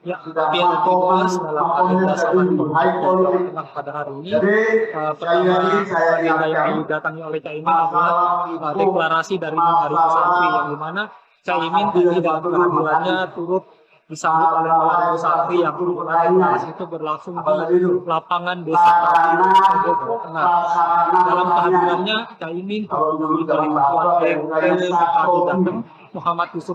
Ya, tapi yang dibahas dalam agenda Selamat Politik pada hari ini, pertama agenda yang didatangi oleh Caimin adalah deklarasi dari 5.000 santri, yang dimana Caimin tadi dalam kehadirannya turut disambut oleh 5.000 santri yang deklarasi itu berlangsung di lapangan Desa Tambi, Bogor Tengah. Dalam kehadirannya, Caimin ditemani oleh Ketua DPP PKB Jateng, Muhammad Yusuf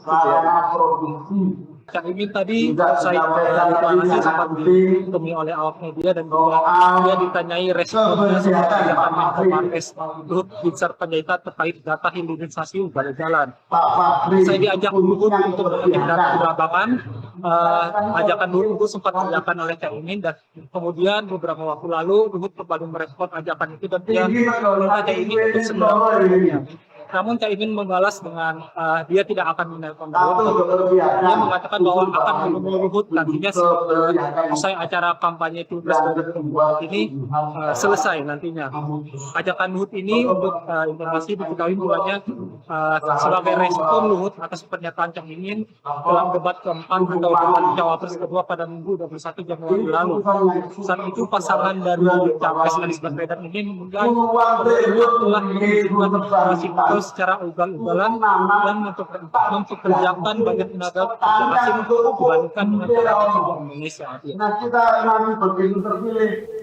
Caimin tadi usai deklarasi sempat ditemui oleh awak media dan juga dia ditanyai responnya seperti yang Menko Marves Luhut Binsar Panjaitan terkait data hilirisasi ugal-ugalan. Saya diajak Luhut untuk mengecek data di lapangan. Ajakan Luhut itu sempat diajakan oleh Caimin dan kemudian beberapa waktu lalu Luhut kembali merespon ajakan itu dan dia meminta Caimin untuk segera melakukannya. Namun Caimin membalas dengan dia tidak akan menelpon Luhut. Dia mengatakan bahwa akan menemui Luhut nantinya usai acara kampanye Pilpres 2024 ini selesai nantinya. Ajakan Luhut ini untuk informasi diketahui mulanya sebagai respon Luhut atas pernyataan Caimin dalam debat keempat atau debat cawapres kedua pada Minggu 21 Januari lalu. Saat itu pasangan dari Capres Anies Baswedan ini menilai telah menunjukkan deklarasi secara ugal-ugalan dan mempekerjakan banyak tenaga kerja asing dibandingkan dengan tenaga kerja Indonesia.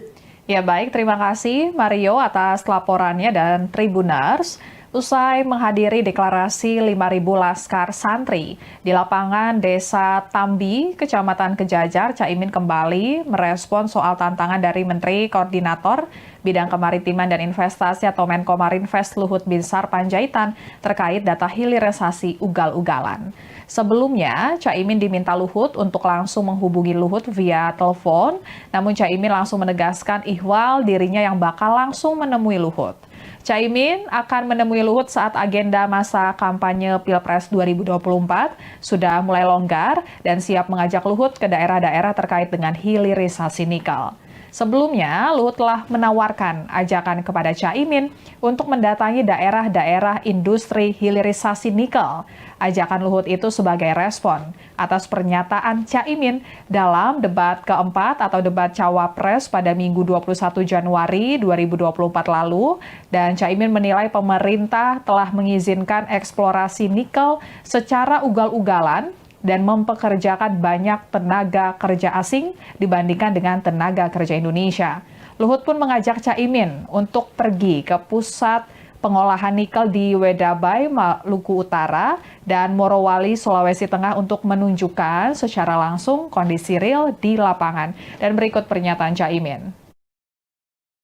Ya baik, terima kasih Mario atas laporannya dan Tribuners. Usai menghadiri deklarasi 5.000 laskar santri di lapangan Desa Tambi, Kecamatan Kejajar, Caimin kembali merespon soal tantangan dari Menteri Koordinator Bidang Kemaritiman dan Investasi atau Menko Marinvest Luhut Binsar Panjaitan terkait data hilirisasi ugal-ugalan. Sebelumnya, Caimin diminta Luhut untuk langsung menghubungi Luhut via telepon, namun Caimin langsung menegaskan ihwal dirinya yang bakal langsung menemui Luhut. Caimin akan menemui Luhut saat agenda masa kampanye Pilpres 2024 sudah mulai longgar dan siap mengajak Luhut ke daerah-daerah terkait dengan hilirisasi nikel. Sebelumnya, Luhut telah menawarkan ajakan kepada Caimin untuk mendatangi daerah-daerah industri hilirisasi nikel. Ajakan Luhut itu sebagai respon atas pernyataan Caimin dalam debat keempat atau debat Cawapres pada Minggu 21 Januari 2024 lalu, dan Caimin menilai pemerintah telah mengizinkan eksplorasi nikel secara ugal-ugalan dan mempekerjakan banyak tenaga kerja asing dibandingkan dengan tenaga kerja Indonesia. Luhut pun mengajak Caimin untuk pergi ke pusat pengolahan nikel di Wedabai, Maluku Utara, dan Morowali, Sulawesi Tengah untuk menunjukkan secara langsung kondisi real di lapangan. Dan berikut pernyataan Caimin.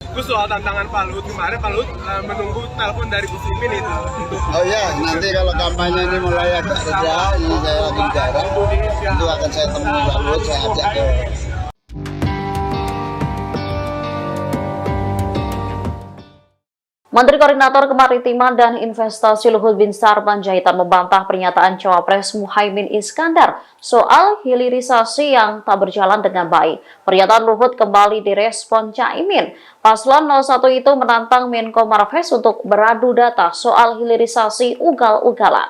Terus soal tantangan Pak Luhut kemarin, Pak Luhut menunggu telepon dari Gus Imin itu. Oh iya, nanti kalau kampanye ini mulai agak reda, ini saya lagi jarang, itu akan saya temui Pak Luhut, saya ajak ke. Menteri Koordinator Kemaritiman dan Investasi Luhut Binsar Panjaitan membantah pernyataan Cawapres Muhaimin Iskandar soal hilirisasi yang tak berjalan dengan baik. Pernyataan Luhut kembali direspon Caimin. Paslon 01 itu menantang Menko Marves untuk beradu data soal hilirisasi ugal-ugalan.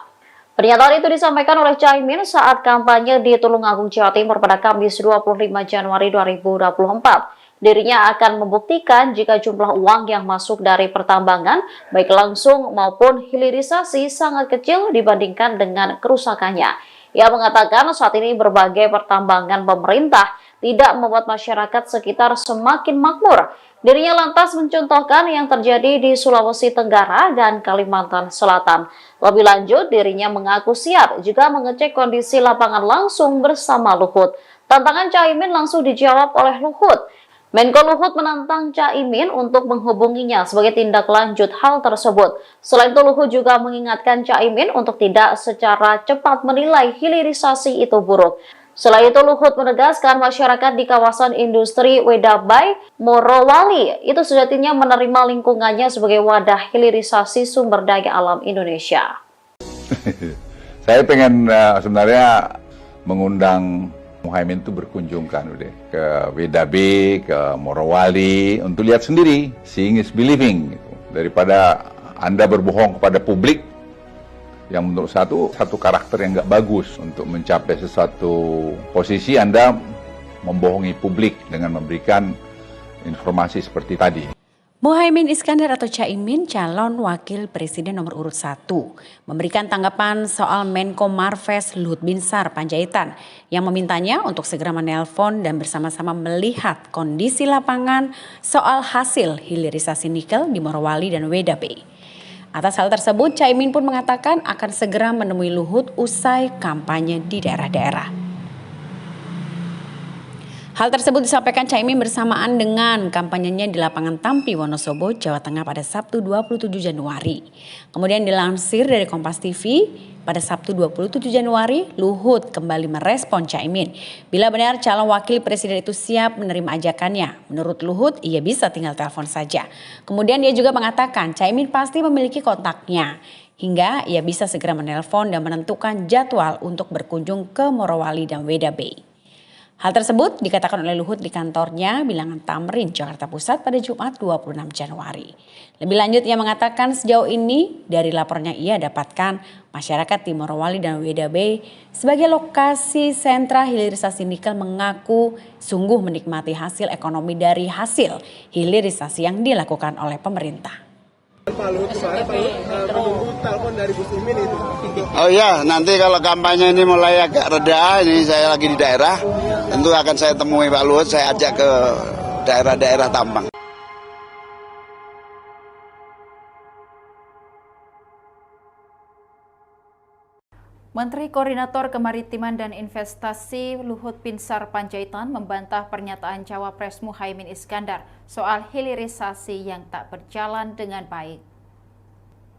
Pernyataan itu disampaikan oleh Caimin saat kampanye di Tulungagung, Jawa Timur pada Kamis 25 Januari 2024. Dirinya akan membuktikan jika jumlah uang yang masuk dari pertambangan, baik langsung maupun hilirisasi, sangat kecil dibandingkan dengan kerusakannya. Ia mengatakan saat ini berbagai pertambangan pemerintah tidak membuat masyarakat sekitar semakin makmur. Dirinya lantas mencontohkan yang terjadi di Sulawesi Tenggara dan Kalimantan Selatan. Lebih lanjut, dirinya mengaku siap jika mengecek kondisi lapangan langsung bersama Luhut. Tantangan Caimin langsung dijawab oleh Luhut. Menko Luhut menantang Caimin untuk menghubunginya sebagai tindak lanjut hal tersebut. Selain itu, Luhut juga mengingatkan Caimin untuk tidak secara cepat menilai hilirisasi itu buruk. Selain itu, Luhut menegaskan masyarakat di kawasan industri Wedabai, Morowali itu sejatinya menerima lingkungannya sebagai wadah hilirisasi sumber daya alam Indonesia. Saya pengen sebenarnya mengundang Muhaimin itu berkunjung kan udah ke Wedabai, ke Morowali untuk lihat sendiri, seeing is believing gitu. Daripada Anda berbohong kepada publik yang menurut saya itu satu karakter yang nggak bagus. Untuk mencapai sesuatu posisi Anda membohongi publik dengan memberikan informasi seperti tadi. Muhaimin Iskandar atau Caimin, calon wakil presiden nomor urut 1, memberikan tanggapan soal Menko Marves Luhut Binsar Panjaitan yang memintanya untuk segera menelpon dan bersama-sama melihat kondisi lapangan soal hasil hilirisasi nikel di Morowali dan Weda Bay. Atas hal tersebut, Caimin pun mengatakan akan segera menemui Luhut usai kampanye di daerah-daerah. Hal tersebut disampaikan Caimin bersamaan dengan kampanyenya di lapangan Tampi, Wonosobo, Jawa Tengah pada Sabtu 27 Januari. Kemudian dilansir dari Kompas TV, pada Sabtu 27 Januari, Luhut kembali merespon Caimin. Bila benar calon wakil presiden itu siap menerima ajakannya, menurut Luhut ia bisa tinggal telepon saja. Kemudian dia juga mengatakan Caimin pasti memiliki kontaknya, hingga ia bisa segera menelpon dan menentukan jadwal untuk berkunjung ke Morowali dan Weda Bay. Hal tersebut dikatakan oleh Luhut di kantornya Bilangan Tamrin, Jakarta Pusat pada Jumat 26 Januari. Lebih lanjut ia mengatakan sejauh ini dari laporannya ia dapatkan masyarakat di Morowali dan Weda Bay sebagai lokasi sentra hilirisasi nikel mengaku sungguh menikmati hasil ekonomi dari hasil hilirisasi yang dilakukan oleh pemerintah. Pak Luhut kemarin menunggu telepon dari Gus Imin itu. Oh iya, nanti kalau kampanye ini mulai agak reda, ini saya lagi di daerah, tentu akan saya temui Pak Luhut, saya ajak ke daerah-daerah tambang. Menteri Koordinator Kemaritiman dan Investasi Luhut Binsar Panjaitan membantah pernyataan Cawapres Muhaimin Iskandar soal hilirisasi yang tak berjalan dengan baik.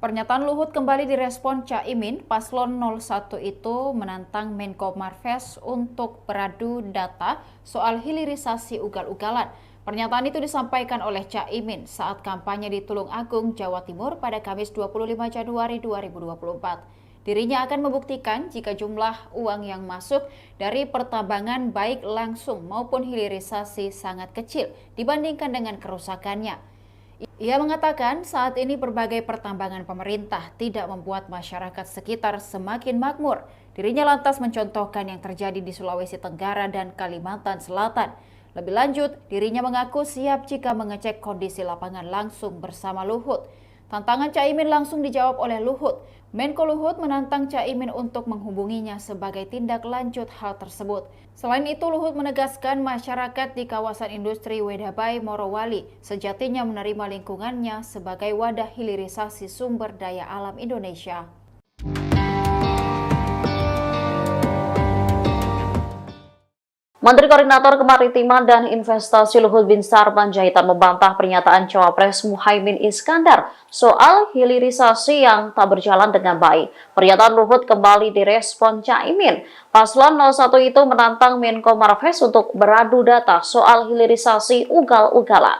Pernyataan Luhut kembali direspon Caimin. Paslon 01 itu menantang Menko Marves untuk beradu data soal hilirisasi ugal-ugalan. Pernyataan itu disampaikan oleh Caimin saat kampanye di Tulung Agung, Jawa Timur pada Kamis 25 Januari 2024. Dirinya akan membuktikan jika jumlah uang yang masuk dari pertambangan baik langsung maupun hilirisasi sangat kecil dibandingkan dengan kerusakannya. Ia mengatakan saat ini berbagai pertambangan pemerintah tidak membuat masyarakat sekitar semakin makmur. Dirinya lantas mencontohkan yang terjadi di Sulawesi Tenggara dan Kalimantan Selatan. Lebih lanjut, dirinya mengaku siap jika mengecek kondisi lapangan langsung bersama Luhut. Tantangan Caimin langsung dijawab oleh Luhut. Menko Luhut menantang Caimin untuk menghubunginya sebagai tindak lanjut hal tersebut. Selain itu, Luhut menegaskan masyarakat di kawasan industri Weda Bay, Morowali sejatinya menerima lingkungannya sebagai wadah hilirisasi sumber daya alam Indonesia. Menteri Koordinator Kemaritiman dan Investasi Luhut Binsar Panjaitan membantah pernyataan Cawapres Muhaimin Iskandar soal hilirisasi yang tak berjalan dengan baik. Pernyataan Luhut kembali direspon Caimin. Paslon 01 itu menantang Menko Marves untuk beradu data soal hilirisasi ugal-ugalan.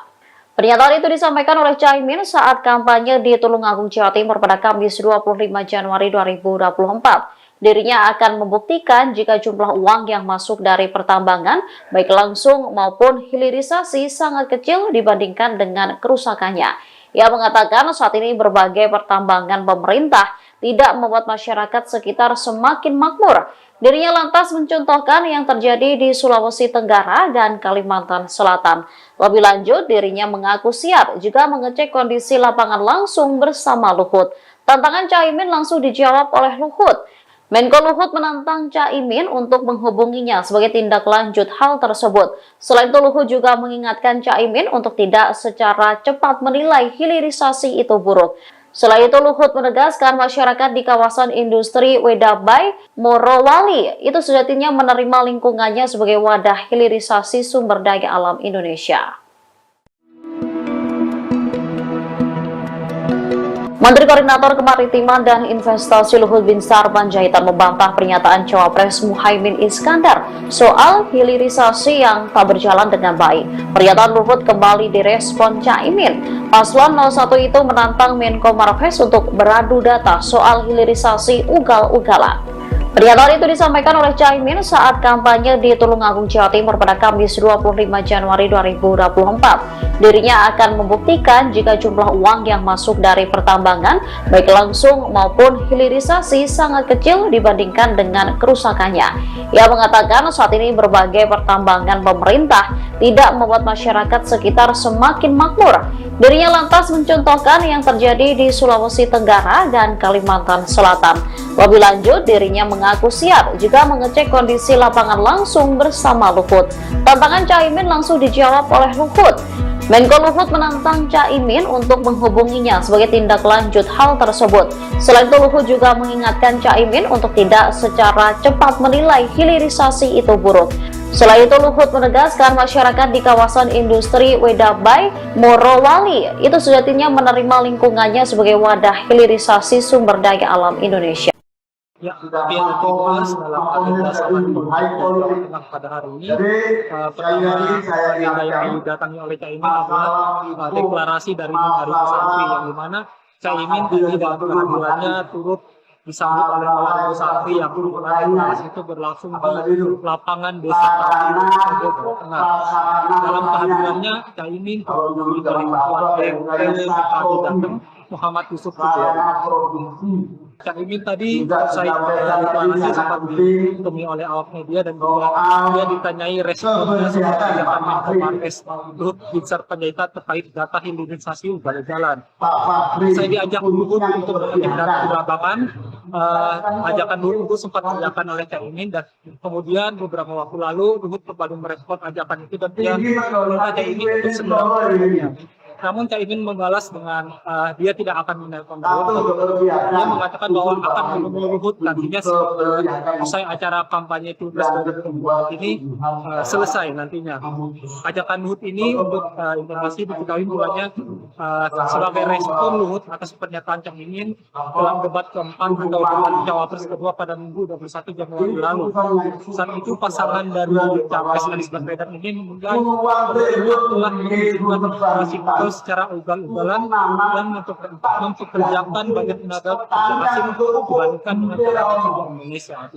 Pernyataan itu disampaikan oleh Caimin saat kampanye di Tulung Agung, Jawa Timur pada Kamis 25 Januari 2024. Dirinya akan membuktikan jika jumlah uang yang masuk dari pertambangan, baik langsung maupun hilirisasi, sangat kecil dibandingkan dengan kerusakannya. Ia mengatakan saat ini berbagai pertambangan pemerintah tidak membuat masyarakat sekitar semakin makmur. Dirinya lantas mencontohkan yang terjadi di Sulawesi Tenggara dan Kalimantan Selatan. Lebih lanjut, dirinya mengaku siap jika mengecek kondisi lapangan langsung bersama Luhut. Tantangan Caimin langsung dijawab oleh Luhut. Menko Luhut menantang Caimin untuk menghubunginya sebagai tindak lanjut hal tersebut. Selain itu, Luhut juga mengingatkan Caimin untuk tidak secara cepat menilai hilirisasi itu buruk. Selain itu, Luhut menegaskan masyarakat di kawasan industri Weda Bay, Morowali itu sejatinya menerima lingkungannya sebagai wadah hilirisasi sumber daya alam Indonesia. Menteri Koordinator Kemaritiman dan Investasi Luhut Binsar Panjaitan membantah pernyataan Cawapres Muhaimin Iskandar soal hilirisasi yang tak berjalan dengan baik. Pernyataan Luhut kembali direspon Caimin. Paslon 01 itu menantang Menko Marves untuk beradu data soal hilirisasi ugal-ugalan. Pernyataan itu disampaikan oleh Caimin saat kampanye di Tulung Agung, Jawa Timur pada Kamis 25 Januari 2024. Dirinya akan membuktikan jika jumlah uang yang masuk dari pertambangan, baik langsung maupun hilirisasi, sangat kecil dibandingkan dengan kerusakannya. Ia mengatakan saat ini berbagai pertambangan pemerintah tidak membuat masyarakat sekitar semakin makmur. Dirinya lantas mencontohkan yang terjadi di Sulawesi Tenggara dan Kalimantan Selatan. Lebih lanjut, dirinya mengaku siap jika mengecek kondisi lapangan langsung bersama Luhut. Tantangan Caimin langsung dijawab oleh Luhut. Menko Luhut menantang Caimin untuk menghubunginya sebagai tindak lanjut hal tersebut. Selain itu, Luhut juga mengingatkan Caimin untuk tidak secara cepat menilai hilirisasi itu buruk. Selain itu, Luhut menegaskan masyarakat di kawasan industri Wedabai, Morowali itu sejatinya menerima lingkungannya sebagai wadah hilirisasi sumber daya alam Indonesia. Ya, tapi yang dibahas dalam agenda sama pada hari ini, pertama agenda yang didatangi oleh Caimin adalah deklarasi dari 5.000 santri, yang dimana Caimin tadi dalam kehadirannya turut disambut oleh 5.000 santri yang deklarasi itu berlangsung di lapangan Desa Tambi, Jawa Tengah. Dalam kehadirannya, Caimin ditemui oleh Ketua DPRD Jateng, Muhammad Yusuf Caimin tadi usai deklarasi sempat ditemui oleh awak media dan juga dia ditanyai responnya seperti kebijakan Menko Marves Luhut Binsar Panjaitan terkait data hilirisasi ugal-ugalan. Saya diajak Luhut untuk mengecek data di lapangan. Ajakan Luhut itu sempat diajakan oleh Caimin, dan kemudian beberapa waktu lalu Luhut kembali merespon ajakan itu dan dia meminta Caimin untuk segera menghubunginya. Namun Caimin membalas dengan dia tidak akan menelpon Luhut. Dia mengatakan bahwa akan menemui Luhut nantinya usai acara kampanye Pilpres 2024 ini selesai nantinya. Ajakan Luhut ini untuk informasi diketahui mulanya sebagai respon Luhut atas pernyataan Caimin dalam debat keempat atau debat Cawapres kedua pada Minggu 21 Januari lalu. Saat itu pasangan dari Capres Anies Baswedan ini menilai telah menunjukkan informasi secara ugal-ugalan dan mempekerjakan banyak tenaga kerja asing dibandingkan dengan tenaga Indonesia.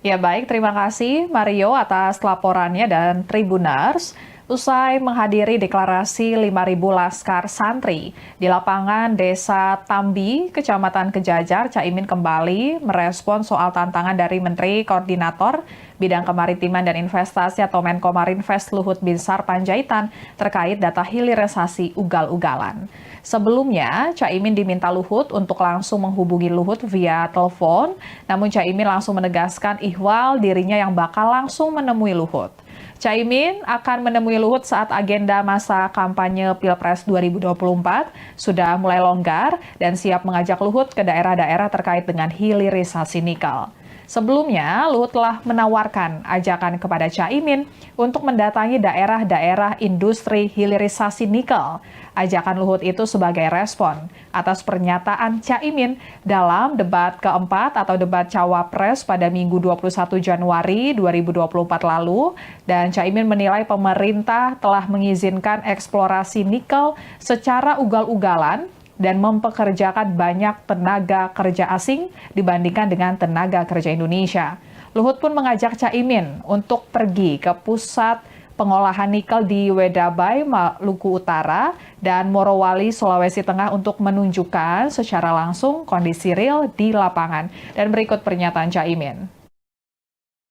Ya baik, terima kasih Mario atas laporannya dan Tribunars. Usai menghadiri deklarasi 5.000 laskar santri di lapangan Desa Tambi, Kecamatan Kejajar, Caimin kembali merespon soal tantangan dari Menteri Koordinator Bidang Kemaritiman dan Investasi atau Menko Marinvest Luhut Binsar Panjaitan terkait data hilirisasi ugal-ugalan. Sebelumnya, Caimin diminta Luhut untuk langsung menghubungi Luhut via telepon, namun Caimin langsung menegaskan ihwal dirinya yang bakal langsung menemui Luhut. Caimin akan menemui Luhut saat agenda masa kampanye Pilpres 2024 sudah mulai longgar dan siap mengajak Luhut ke daerah-daerah terkait dengan hilirisasi nikel. Sebelumnya, Luhut telah menawarkan ajakan kepada Caimin untuk mendatangi daerah-daerah industri hilirisasi nikel. Ajakan Luhut itu sebagai respon atas pernyataan Caimin dalam debat keempat atau debat Cawapres pada Minggu 21 Januari 2024 lalu, dan Caimin menilai pemerintah telah mengizinkan eksplorasi nikel secara ugal-ugalan dan mempekerjakan banyak tenaga kerja asing dibandingkan dengan tenaga kerja Indonesia. Luhut pun mengajak Caimin untuk pergi ke pusat pengolahan nikel di Wedabai, Maluku Utara, dan Morowali, Sulawesi Tengah untuk menunjukkan secara langsung kondisi real di lapangan. Dan berikut pernyataan Caimin.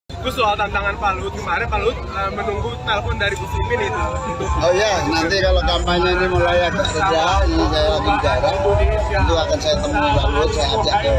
Terus soal tantangan Pak Luhut kemarin, Pak Luhut menunggu telepon dari Gus Imin itu. Oh ya, nanti kalau kampanye ini mulai agak reda, ini saya lagi di daerah, itu akan saya temui Pak Luhut, saya ajak ke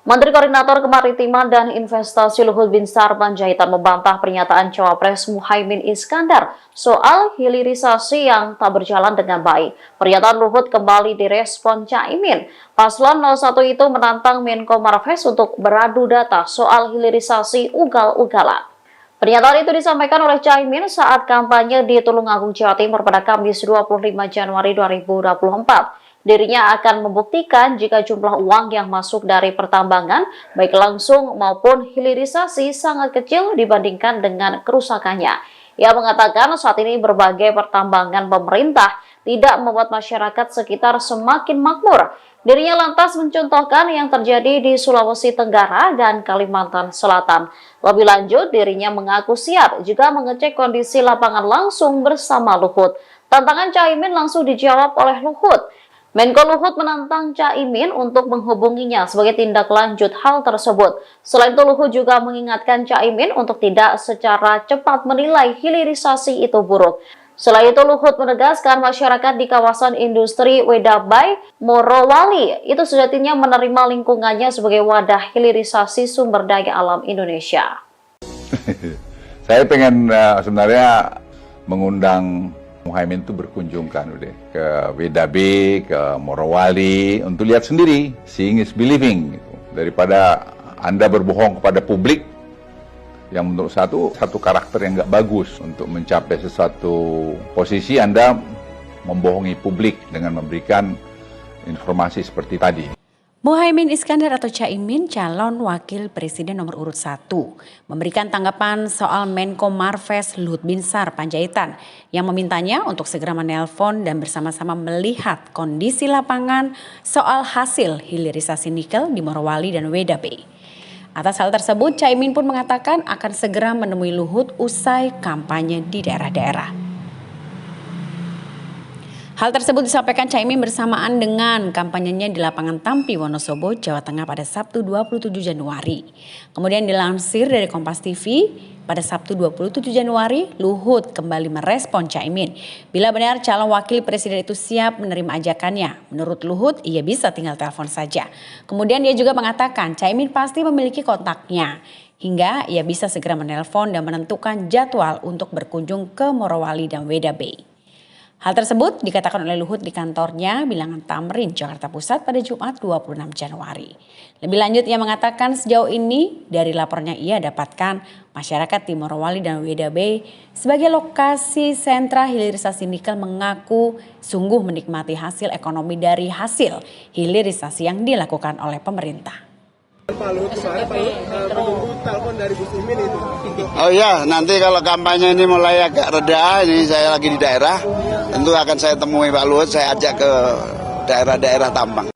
Menteri Koordinator Kemaritiman dan Investasi Luhut Binsar Panjaitan membantah pernyataan Cawapres Muhaimin Iskandar soal hilirisasi yang tak berjalan dengan baik. Pernyataan Luhut kembali direspon Caimin. Paslon 01 itu menantang Menko Marves untuk beradu data soal hilirisasi ugal-ugalan. Pernyataan itu disampaikan oleh Caimin saat kampanye di Tulungagung, Jawa Timur pada Kamis 25 Januari 2024. Dirinya akan membuktikan jika jumlah uang yang masuk dari pertambangan, baik langsung maupun hilirisasi, sangat kecil dibandingkan dengan kerusakannya. Ia mengatakan saat ini berbagai pertambangan pemerintah tidak membuat masyarakat sekitar semakin makmur. Dirinya lantas mencontohkan yang terjadi di Sulawesi Tenggara dan Kalimantan Selatan. Lebih lanjut, dirinya mengaku siap jika mengecek kondisi lapangan langsung bersama Luhut. Tantangan Caimin langsung dijawab oleh Luhut. Menko Luhut menantang Caimin untuk menghubunginya sebagai tindak lanjut hal tersebut. Selain itu, Luhut juga mengingatkan Caimin untuk tidak secara cepat menilai hilirisasi itu buruk. Selain itu, Luhut menegaskan masyarakat di kawasan industri Wedabay, Morowali itu sejatinya menerima lingkungannya sebagai wadah hilirisasi sumber daya alam Indonesia. Saya pengen sebenarnya mengundang Muhaimin itu berkunjung kan udah ke Wedabay, ke Morowali untuk lihat sendiri, seeing is believing gitu. Daripada Anda berbohong kepada publik yang menurut satu karakter yang nggak bagus untuk mencapai sesuatu posisi. Anda membohongi publik dengan memberikan informasi seperti tadi. Muhaimin Iskandar atau Caimin, calon wakil presiden nomor urut 1, memberikan tanggapan soal Menko Marves Luhut Binsar Panjaitan yang memintanya untuk segera menelpon dan bersama-sama melihat kondisi lapangan soal hasil hilirisasi nikel di Morowali dan Wedabay. Atas hal tersebut, Caimin pun mengatakan akan segera menemui Luhut usai kampanye di daerah-daerah. Hal tersebut disampaikan Caimin bersamaan dengan kampanyenya di lapangan Tampi, Wonosobo, Jawa Tengah pada Sabtu 27 Januari. Kemudian dilansir dari Kompas TV, pada Sabtu 27 Januari, Luhut kembali merespon Caimin. Bila benar calon wakil presiden itu siap menerima ajakannya, menurut Luhut ia bisa tinggal telepon saja. Kemudian dia juga mengatakan Caimin pasti memiliki kontaknya, hingga ia bisa segera menelpon dan menentukan jadwal untuk berkunjung ke Morowali dan Wedabay. Hal tersebut dikatakan oleh Luhut di kantornya Bilangan Tamrin, Jakarta Pusat pada Jumat 26 Januari. Lebih lanjut ia mengatakan sejauh ini dari laporannya ia dapatkan masyarakat di Morowali dan Wedabay sebagai lokasi sentra hilirisasi nikel mengaku sungguh menikmati hasil ekonomi dari hasil hilirisasi yang dilakukan oleh pemerintah. Pak Luhut kemarin menunggu telepon dari Gus Imin itu. Oh iya, nanti kalau kampanye ini mulai agak reda, ini saya lagi di daerah, tentu akan saya temui Pak Luhut, saya ajak ke daerah-daerah tambang.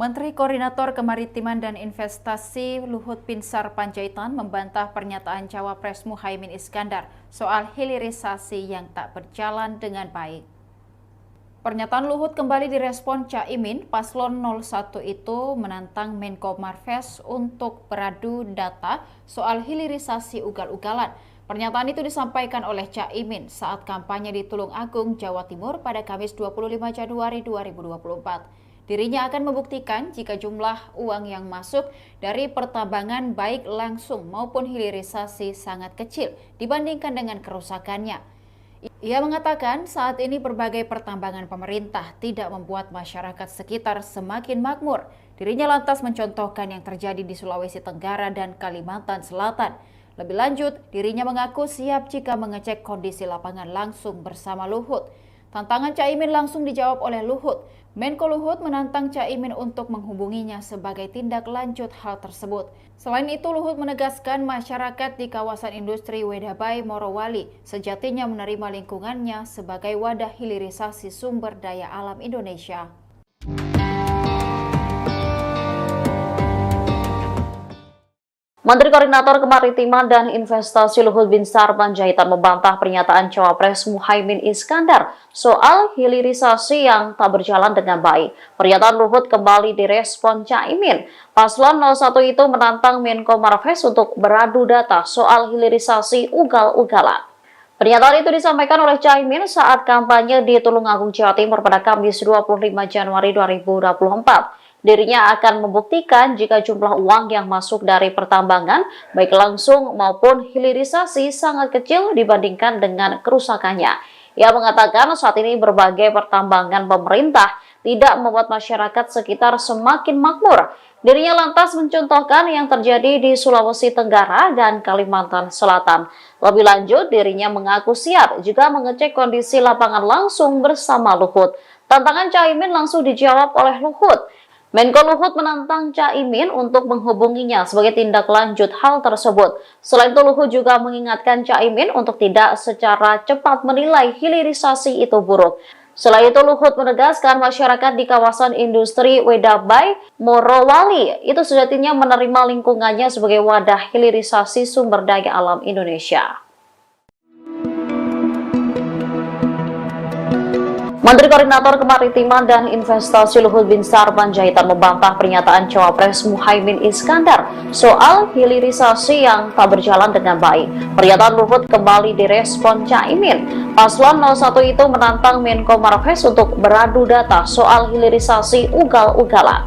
Menteri Koordinator Kemaritiman dan Investasi Luhut Binsar Panjaitan membantah pernyataan Cawapres Muhaimin Iskandar soal hilirisasi yang tak berjalan dengan baik. Pernyataan Luhut kembali direspon Caimin. Paslon 01 itu menantang Menko Marves untuk beradu data soal hilirisasi ugal-ugalan. Pernyataan itu disampaikan oleh Caimin saat kampanye di Tulung Agung, Jawa Timur pada Kamis 25 Januari 2024. Dirinya akan membuktikan jika jumlah uang yang masuk dari pertambangan baik langsung maupun hilirisasi sangat kecil dibandingkan dengan kerusakannya. Ia mengatakan saat ini berbagai pertambangan pemerintah tidak membuat masyarakat sekitar semakin makmur. Dirinya lantas mencontohkan yang terjadi di Sulawesi Tenggara dan Kalimantan Selatan. Lebih lanjut, dirinya mengaku siap jika mengecek kondisi lapangan langsung bersama Luhut. Tantangan Caimin langsung dijawab oleh Luhut. Menko Luhut menantang Caimin untuk menghubunginya sebagai tindak lanjut hal tersebut. Selain itu, Luhut menegaskan masyarakat di kawasan industri Wedabay, Morowali sejatinya menerima lingkungannya sebagai wadah hilirisasi sumber daya alam Indonesia. Menteri Koordinator Kemaritiman dan Investasi Luhut Binsar Panjaitan membantah pernyataan Cawapres Muhaimin Iskandar soal hilirisasi yang tak berjalan dengan baik. Pernyataan Luhut kembali direspon Caimin. Paslon 01 itu menantang Menko Marves untuk beradu data soal hilirisasi ugal-ugalan. Pernyataan itu disampaikan oleh Caimin saat kampanye di Tulungagung, Jawa Timur pada Kamis 25 Januari 2024. Dirinya akan membuktikan jika jumlah uang yang masuk dari pertambangan, baik langsung maupun hilirisasi, sangat kecil dibandingkan dengan kerusakannya. Ia mengatakan saat ini berbagai pertambangan pemerintah tidak membuat masyarakat sekitar semakin makmur. Dirinya lantas mencontohkan yang terjadi di Sulawesi Tenggara dan Kalimantan Selatan. Lebih lanjut, dirinya mengaku siap jika mengecek kondisi lapangan langsung bersama Luhut. Tantangan Caimin langsung dijawab oleh Luhut. Menko Luhut menantang Caimin untuk menghubunginya sebagai tindak lanjut hal tersebut. Selain itu, Luhut juga mengingatkan Caimin untuk tidak secara cepat menilai hilirisasi itu buruk. Selain itu, Luhut menegaskan masyarakat di kawasan industri Wedabai, Morowali itu sejatinya menerima lingkungannya sebagai wadah hilirisasi sumber daya alam Indonesia. Menteri Koordinator Kemaritiman dan Investasi Luhut Binsar Panjaitan membantah pernyataan Cawapres Muhaimin Iskandar soal hilirisasi yang tak berjalan dengan baik. Pernyataan Luhut kembali direspon Caimin. Paslon 01 itu menantang Menko Marves untuk beradu data soal hilirisasi ugal-ugalan.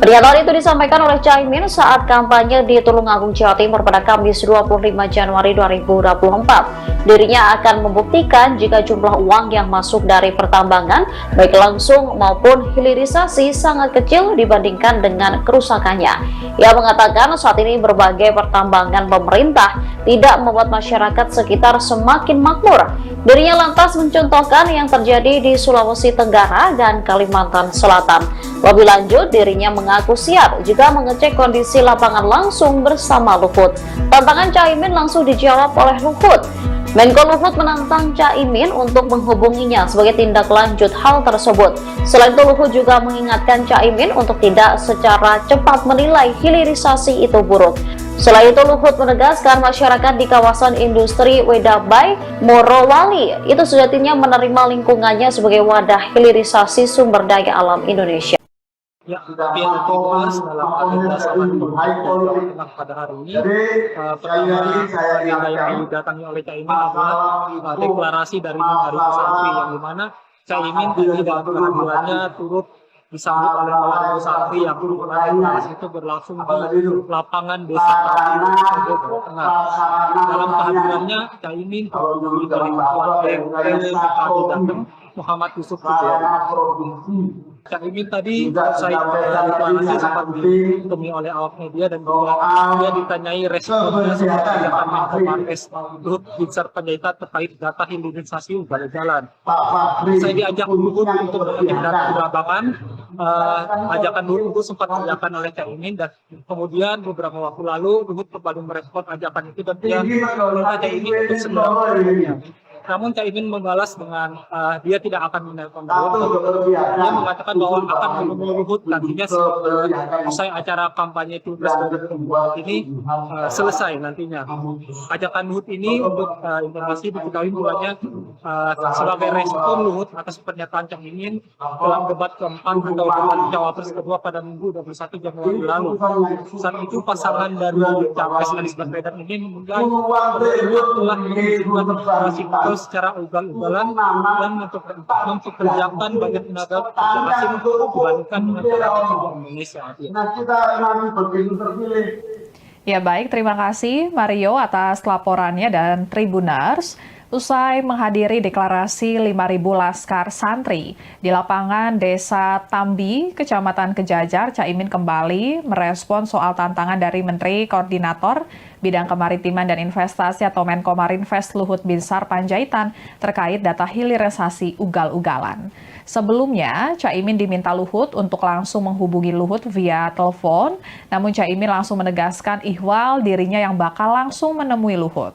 Pernyataan itu disampaikan oleh Caimin saat kampanye di Tulungagung, Jawa Timur pada Kamis 25 Januari 2024. Dirinya akan membuktikan jika jumlah uang yang masuk dari pertambangan, baik langsung maupun hilirisasi, sangat kecil dibandingkan dengan kerusakannya. Ia mengatakan saat ini berbagai pertambangan pemerintah tidak membuat masyarakat sekitar semakin makmur. Dirinya lantas mencontohkan yang terjadi di Sulawesi Tenggara dan Kalimantan Selatan. Lebih lanjut, dirinya mengaku siap jika mengecek kondisi lapangan langsung bersama Luhut. Tantangan Caimin langsung dijawab oleh Luhut. Menko Luhut menantang Caimin untuk menghubunginya sebagai tindak lanjut hal tersebut. Selain itu, Luhut juga mengingatkan Caimin untuk tidak secara cepat menilai hilirisasi itu buruk. Selain itu, Luhut menegaskan masyarakat di kawasan industri Wedabai, Morowali itu sejatinya menerima lingkungannya sebagai wadah hilirisasi sumber daya alam Indonesia. Ya, tapi yang dibahas dalam agenda Selamat Politik pada hari ini, pertama agenda yang didatangi oleh Caimin adalah deklarasi dari Hari Santri, yang dimana Caimin tadi dalam kehadirannya turut disambut oleh para santri yang deklarasi itu berlangsung di lapangan desa Tambi, Jawa Tengah. Dalam kehadirannya, Caimin ditemui oleh Ketua DPD Jateng, Muhammad Yusuf Pujiawan. Caimin tadi usai deklarasi sempat ditemui oleh awak media dan juga dia ditanyai responnya seperti yang Menko Marves Luhut Binsar Panjaitan terkait data hilirisasi ugal-ugalan. Saya diajak Luhut untuk mengecek data di lapangan. Ajakan Luhut itu sempat diajakan oleh Caimin, dan kemudian beberapa waktu lalu Luhut kembali merespon ajakan itu dan dia meminta Caimin untuk segera menghubunginya. Namun Caimin membalas dengan dia tidak akan menelpon Luhut. Dia mengatakan bahwa akan menemui Luhut nantinya usai acara kampanye Pilpres 2024 ini selesai nantinya. Ajakan Luhut ini untuk informasi diketahui mulanya sebagai respon Luhut atas pernyataan Caimin dalam debat keempat atau debat Cawapres kedua pada Minggu 21 Januari lalu. Saat itu pasangan dari Capres Anies Baswedan ini menilai Luhut telah menunjukkan deklarasi secara ugal-ugalan dan mempekerjakan banyak tenaga kerja asing dibandingkan dengan tenaga kerja Indonesia. Ya baik, terima kasih Mario atas laporannya dan Tribuners. Usai menghadiri deklarasi 5.000 laskar santri di lapangan Desa Tambi, Kecamatan Kejajar, Caimin kembali merespon soal tantangan dari Menteri Koordinator Bidang Kemaritiman dan Investasi atau Menko Marinvest Luhut Binsar Panjaitan terkait data hilirisasi ugal-ugalan. Sebelumnya, Caimin diminta Luhut untuk langsung menghubungi Luhut via telepon, namun Caimin langsung menegaskan ihwal dirinya yang bakal langsung menemui Luhut.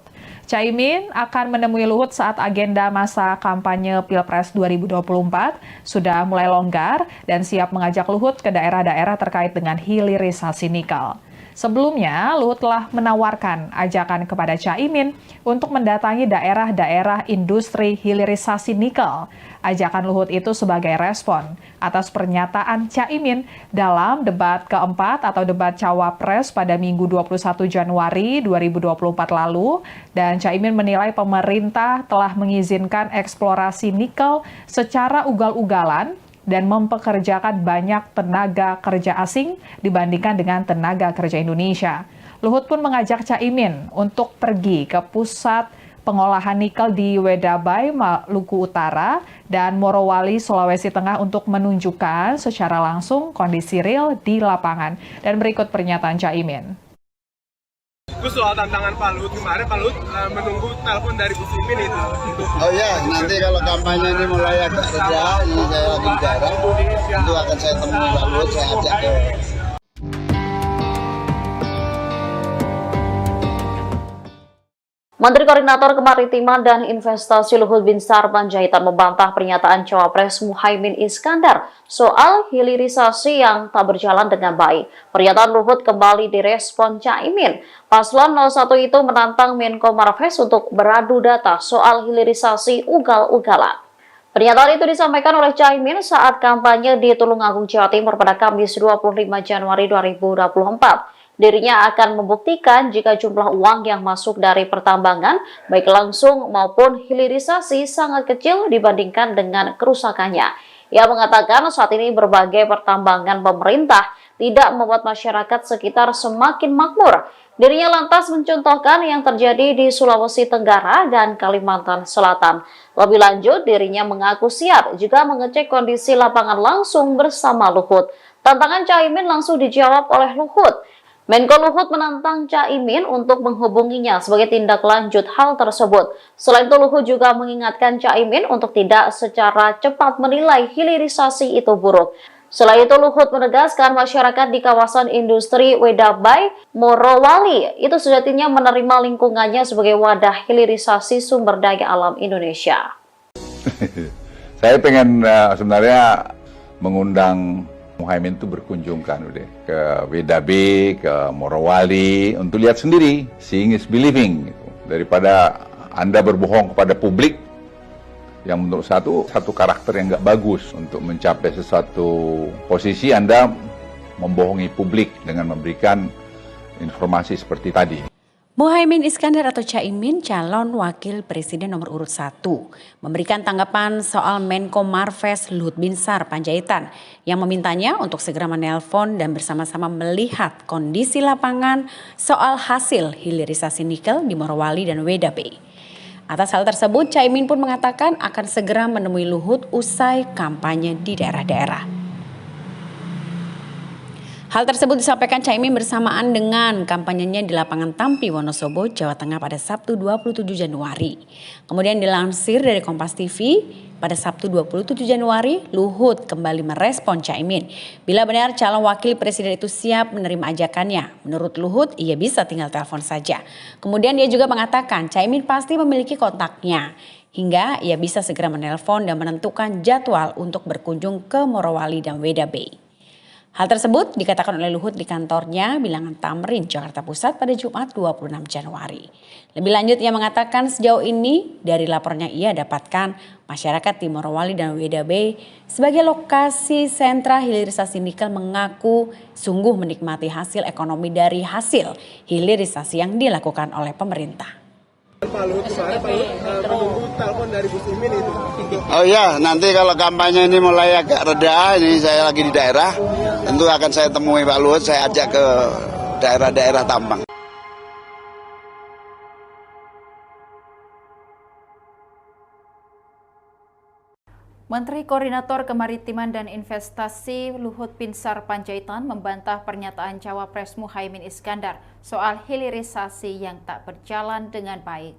Caimin akan menemui Luhut saat agenda masa kampanye Pilpres 2024 sudah mulai longgar dan siap mengajak Luhut ke daerah-daerah terkait dengan hilirisasi nikel. Sebelumnya, Luhut telah menawarkan ajakan kepada Caimin untuk mendatangi daerah-daerah industri hilirisasi nikel. Ajakan Luhut itu sebagai respon atas pernyataan Caimin dalam debat keempat atau debat Cawapres pada Minggu 21 Januari 2024 lalu, dan Caimin menilai pemerintah telah mengizinkan eksplorasi nikel secara ugal-ugalan dan mempekerjakan banyak tenaga kerja asing dibandingkan dengan tenaga kerja Indonesia. Luhut pun mengajak Caimin untuk pergi ke pusat pengolahan nikel di Wedabai, Maluku Utara, dan Morowali, Sulawesi Tengah untuk menunjukkan secara langsung kondisi real di lapangan. Dan berikut pernyataan Caimin. Terus soal tantangan Pak Luhut kemarin, Pak Luhut menunggu telepon dari Gus Imin itu untuk Oh ya, nanti kalau kampanye ini mulai agak reda, ini saya lagi di daerah, tentu akan saya temui Pak Luhut, saya ajak ke Menteri Koordinator Kemaritiman dan Investasi Luhut Binsar Panjaitan membantah pernyataan Cawapres Muhaimin Iskandar soal hilirisasi yang tak berjalan dengan baik. Pernyataan Luhut kembali direspon Caimin. Paslon 01 itu menantang Menko Marves untuk beradu data soal hilirisasi ugal-ugalan. Pernyataan itu disampaikan oleh Caimin saat kampanye di Tulungagung, Jawa Timur pada Kamis 25 Januari 2024. Dirinya akan membuktikan jika jumlah uang yang masuk dari pertambangan, baik langsung maupun hilirisasi, sangat kecil dibandingkan dengan kerusakannya. Ia mengatakan saat ini berbagai pertambangan pemerintah tidak membuat masyarakat sekitar semakin makmur. Dirinya lantas mencontohkan yang terjadi di Sulawesi Tenggara dan Kalimantan Selatan. Lebih lanjut, dirinya mengaku siap jika mengecek kondisi lapangan langsung bersama Luhut. Tantangan Caimin langsung dijawab oleh Luhut. Menko Luhut menantang Caimin untuk menghubunginya sebagai tindak lanjut hal tersebut. Selain itu, Luhut juga mengingatkan Caimin untuk tidak secara cepat menilai hilirisasi itu buruk. Selain itu, Luhut menegaskan masyarakat di kawasan industri Wedabai, Morowali itu sejatinya menerima lingkungannya sebagai wadah hilirisasi sumber daya alam Indonesia. Saya pengen sebenarnya mengundang Muhaimin itu berkunjung kan udah ke Wedabai, ke Morowali untuk lihat sendiri, seeing is believing gitu. Daripada Anda berbohong kepada publik yang menurut satu karakter yang nggak bagus untuk mencapai sesuatu posisi. Anda membohongi publik dengan memberikan informasi seperti tadi. Muhaimin Iskandar atau Caimin, calon wakil presiden nomor urut 1, memberikan tanggapan soal Menko Marves Luhut Binsar Panjaitan yang memintanya untuk segera menelpon dan bersama-sama melihat kondisi lapangan soal hasil hilirisasi nikel di Morowali dan Wedabai. Atas hal tersebut, Caimin pun mengatakan akan segera menemui Luhut usai kampanye di daerah-daerah. Hal tersebut disampaikan Caimin bersamaan dengan kampanyenya di lapangan Tampi, Wonosobo, Jawa Tengah pada Sabtu 27 Januari. Kemudian dilansir dari Kompas TV, pada Sabtu 27 Januari, Luhut kembali merespon Caimin. Bila benar calon wakil presiden itu siap menerima ajakannya, menurut Luhut ia bisa tinggal telepon saja. Kemudian dia juga mengatakan Caimin pasti memiliki kontaknya, hingga ia bisa segera menelpon dan menentukan jadwal untuk berkunjung ke Morowali dan Wedabai. Hal tersebut dikatakan oleh Luhut di kantornya Bilangan Tamrin, Jakarta Pusat pada Jumat 26 Januari. Lebih lanjut ia mengatakan sejauh ini dari laporannya ia dapatkan masyarakat di Morowali dan Wedabai sebagai lokasi sentra hilirisasi nikel mengaku sungguh menikmati hasil ekonomi dari hasil hilirisasi yang dilakukan oleh pemerintah. Pak Luhut kemarin, Pak Luhut menunggu telepon dari Gus Imin itu. Oh ya, nanti kalau kampanye ini mulai agak reda, ini saya lagi di daerah, tentu akan saya temui Pak Luhut, saya ajak ke daerah-daerah tambang. Menteri Koordinator Kemaritiman dan Investasi Luhut Binsar Panjaitan membantah pernyataan Cawapres Muhaimin Iskandar soal hilirisasi yang tak berjalan dengan baik.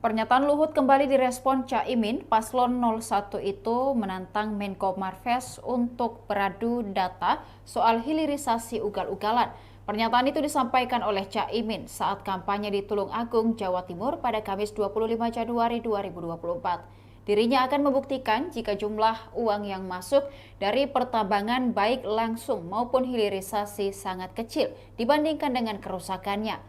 Pernyataan Luhut kembali direspon Caimin. Paslon 01 itu menantang Menko Marves untuk beradu data soal hilirisasi ugal-ugalan. Pernyataan itu disampaikan oleh Caimin saat kampanye di Tulungagung, Jawa Timur pada Kamis 25 Januari 2024. Dirinya akan membuktikan jika jumlah uang yang masuk dari pertambangan baik langsung maupun hilirisasi sangat kecil dibandingkan dengan kerusakannya.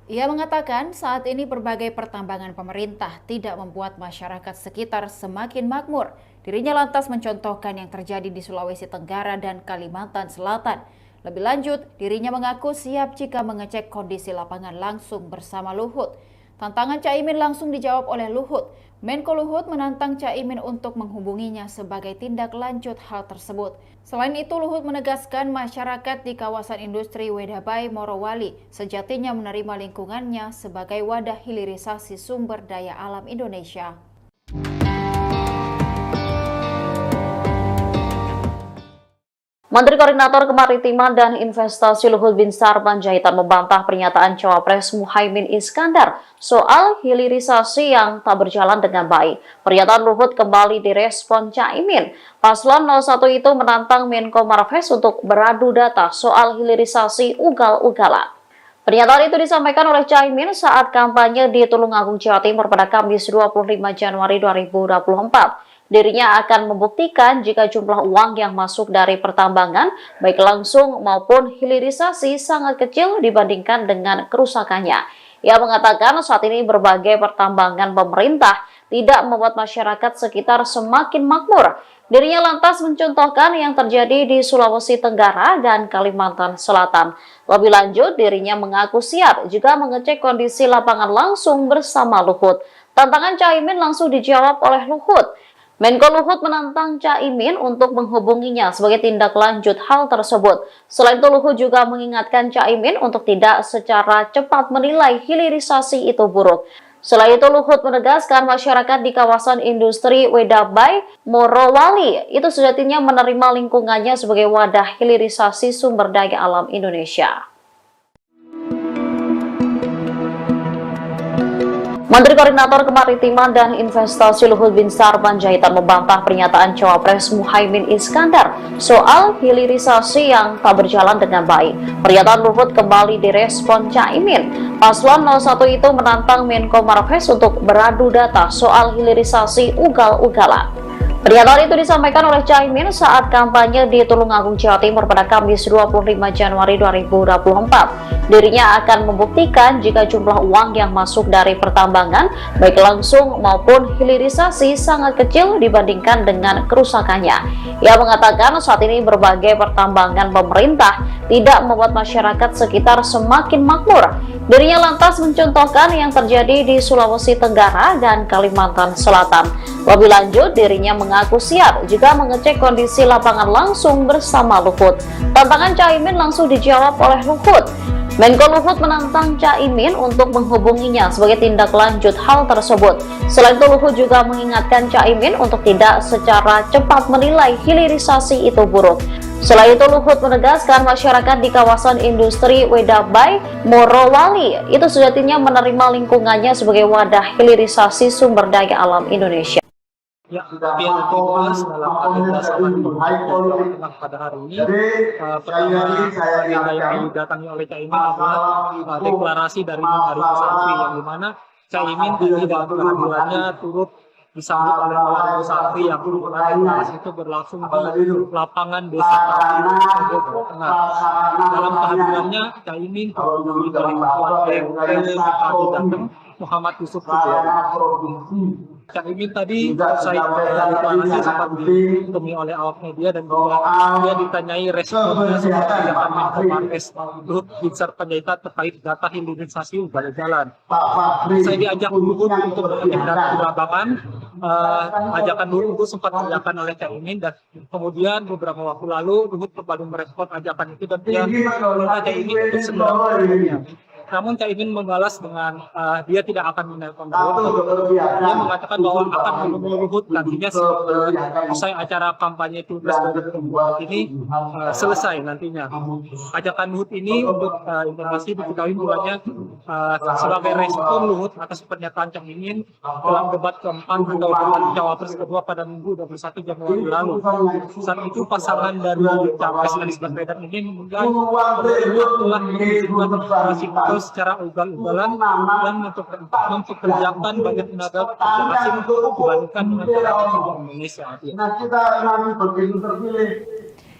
Ia mengatakan saat ini berbagai pertambangan pemerintah tidak membuat masyarakat sekitar semakin makmur. Dirinya lantas mencontohkan yang terjadi di Sulawesi Tenggara dan Kalimantan Selatan. Lebih lanjut, dirinya mengaku siap jika mengecek kondisi lapangan langsung bersama Luhut. Tantangan Caimin langsung dijawab oleh Luhut. Menko Luhut menantang Caimin untuk menghubunginya sebagai tindak lanjut hal tersebut. Selain itu, Luhut menegaskan masyarakat di kawasan industri Wedabai, Morowali sejatinya menerima lingkungannya sebagai wadah hilirisasi sumber daya alam Indonesia. Menteri Koordinator Kemaritiman dan Investasi Luhut Binsar Panjaitan membantah pernyataan Cawapres Muhaimin Iskandar soal hilirisasi yang tak berjalan dengan baik. Pernyataan Luhut kembali direspon Caimin. Paslon 01 itu menantang Menko Marves untuk beradu data soal hilirisasi ugal-ugalan. Pernyataan itu disampaikan oleh Caimin saat kampanye di Tulungagung, Jawa Timur pada Kamis 25 Januari 2024. Dirinya akan membuktikan jika jumlah uang yang masuk dari pertambangan, baik langsung maupun hilirisasi, sangat kecil dibandingkan dengan kerusakannya. Ia mengatakan saat ini berbagai pertambangan pemerintah tidak membuat masyarakat sekitar semakin makmur. Dirinya lantas mencontohkan yang terjadi di Sulawesi Tenggara dan Kalimantan Selatan. Lebih lanjut, dirinya mengaku siap jika mengecek kondisi lapangan langsung bersama Luhut. Tantangan Caimin langsung dijawab oleh Luhut. Menko Luhut menantang Caimin untuk menghubunginya sebagai tindak lanjut hal tersebut. Selain itu, Luhut juga mengingatkan Caimin untuk tidak secara cepat menilai hilirisasi itu buruk. Selain itu, Luhut menegaskan masyarakat di kawasan industri Wedabay, Morowali itu sejatinya menerima lingkungannya sebagai wadah hilirisasi sumber daya alam Indonesia. Menteri Koordinator Kemaritiman dan Investasi Luhut Binsar Panjaitan membantah pernyataan Cawapres Muhaimin Iskandar soal hilirisasi yang tak berjalan dengan baik. Pernyataan Luhut kembali direspon Caimin. Paslon 01 itu menantang Menko Marves untuk beradu data soal hilirisasi ugal-ugalan. Pernyataan itu disampaikan oleh Caimin saat kampanye di Tulungagung, Jawa Timur pada Kamis 25 Januari 2024. Dirinya akan membuktikan jika jumlah uang yang masuk dari pertambangan, baik langsung maupun hilirisasi, sangat kecil dibandingkan dengan kerusakannya. Ia mengatakan saat ini berbagai pertambangan pemerintah tidak membuat masyarakat sekitar semakin makmur. Dirinya lantas mencontohkan yang terjadi di Sulawesi Tenggara dan Kalimantan Selatan. Lebih lanjut, dirinya mengaku siap jika mengecek kondisi lapangan langsung bersama Luhut. Tantangan Caimin langsung dijawab oleh Luhut. Menko Luhut menantang Caimin untuk menghubunginya sebagai tindak lanjut hal tersebut. Selain itu, Luhut juga mengingatkan Caimin untuk tidak secara cepat menilai hilirisasi itu buruk. Selain itu, Luhut menegaskan masyarakat di kawasan industri Wedabay, Morowali itu sejatinya menerima lingkungannya sebagai wadah hilirisasi sumber daya alam Indonesia. Ya, tapi yang dibahas dalam agenda sama pada hari ini, pertama agenda yang didatangi oleh Caimin adalah deklarasi dari Hari Santri, yang dimana Caimin tadi dalam kehadirannya turut disambut oleh para santri yang deklarasi itu berlangsung di lapangan Desa Tambi, Jawa Tengah. Dalam kehadirannya, Caimin ditemui oleh Ketua DPD Jateng Muhammad Yusuf Caimin tadi usai deklarasi sempat ditemui oleh awak media dan juga dia ditanyai responnya seperti pernyataan Menko Marves Luhut Binsar Panjaitan terkait data hilirisasi ugal-ugalan. Saya diajak Luhut untuk mengecek data di lapangan. Ajakan Luhut itu sempat diajakan oleh Caimin dan kemudian beberapa waktu lalu Luhut kembali merespon ajakan itu dan dia meminta Caimin untuk segera menghubunginya. Namun Caimin membalas dengan dia tidak akan menelpon Luhut. Dia mengatakan bahwa akan menemui Luhut nantinya usai acara kampanye Pilpres 2024 ini selesai nantinya. Ajakan Luhut ini untuk informasi diketahui mulanya sebagai respon Luhut atas pernyataan Caimin dalam debat keempat atau debat Cawapres kedua pada Minggu 21 Januari lalu. Saat itu pasangan dari Capres Anies Baswedan ini menilai Luhut telah menunjukkan deklarasi secara ugal-ugalan dan mempekerjakan banyak tenaga kerja asing dibandingkan dengan tenaga Indonesia.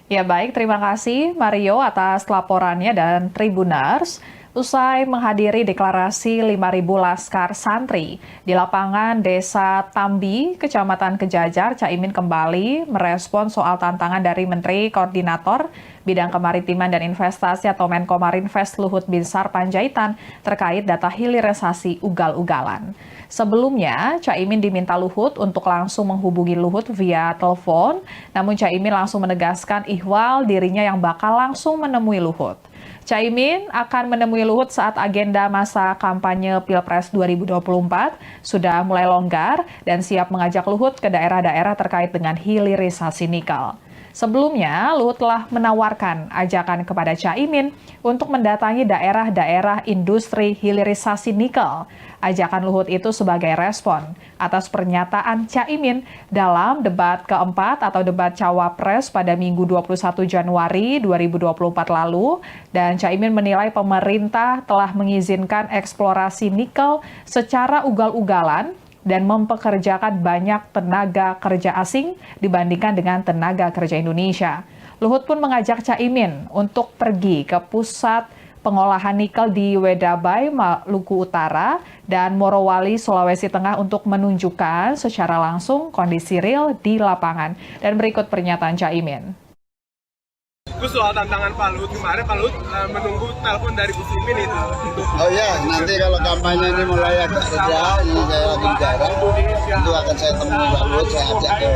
Ya baik, terima kasih Mario atas laporannya dan Tribunars. Usai menghadiri deklarasi 5.000 laskar santri di lapangan Desa Tambi, Kecamatan Kejajar, Caimin kembali merespon soal tantangan dari Menteri Koordinator Bidang Kemaritiman dan Investasi atau Menko Marinvest Luhut Binsar Panjaitan terkait data hilirisasi ugal-ugalan. Sebelumnya, Caimin diminta Luhut untuk langsung menghubungi Luhut via telepon, namun Caimin langsung menegaskan ihwal dirinya yang bakal langsung menemui Luhut. Caimin akan menemui Luhut saat agenda masa kampanye Pilpres 2024 sudah mulai longgar dan siap mengajak Luhut ke daerah-daerah terkait dengan hilirisasi nikel. Sebelumnya, Luhut telah menawarkan ajakan kepada Caimin untuk mendatangi daerah-daerah industri hilirisasi nikel. Ajakan Luhut itu sebagai respon atas pernyataan Caimin dalam debat keempat atau debat Cawapres pada Minggu 21 Januari 2024 lalu, dan Caimin menilai pemerintah telah mengizinkan eksplorasi nikel secara ugal-ugalan dan mempekerjakan banyak tenaga kerja asing dibandingkan dengan tenaga kerja Indonesia. Luhut pun mengajak Caimin untuk pergi ke pusat pengolahan nikel di Wedabai, Maluku Utara, dan Morowali, Sulawesi Tengah untuk menunjukkan secara langsung kondisi real di lapangan. Dan berikut pernyataan Caimin. Itu soal tantangan Pak Luhut kemarin, Pak Luhut menunggu telepon dari Gus Imin itu. Oh ya, nanti kalau kampanye ini mulai agak reda, ini saya lagi di daerah, itu akan saya temui Pak Luhut, saya ajak ke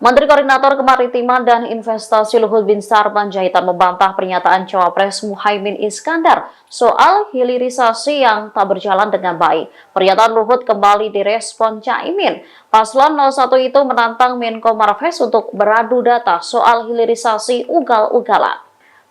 Menteri Koordinator Kemaritiman dan Investasi Luhut Binsar Panjaitan membantah pernyataan Cawapres Muhaimin Iskandar soal hilirisasi yang tak berjalan dengan baik. Pernyataan Luhut kembali direspon Caimin. Paslon 01 itu menantang Menko Marves untuk beradu data soal hilirisasi ugal-ugalan.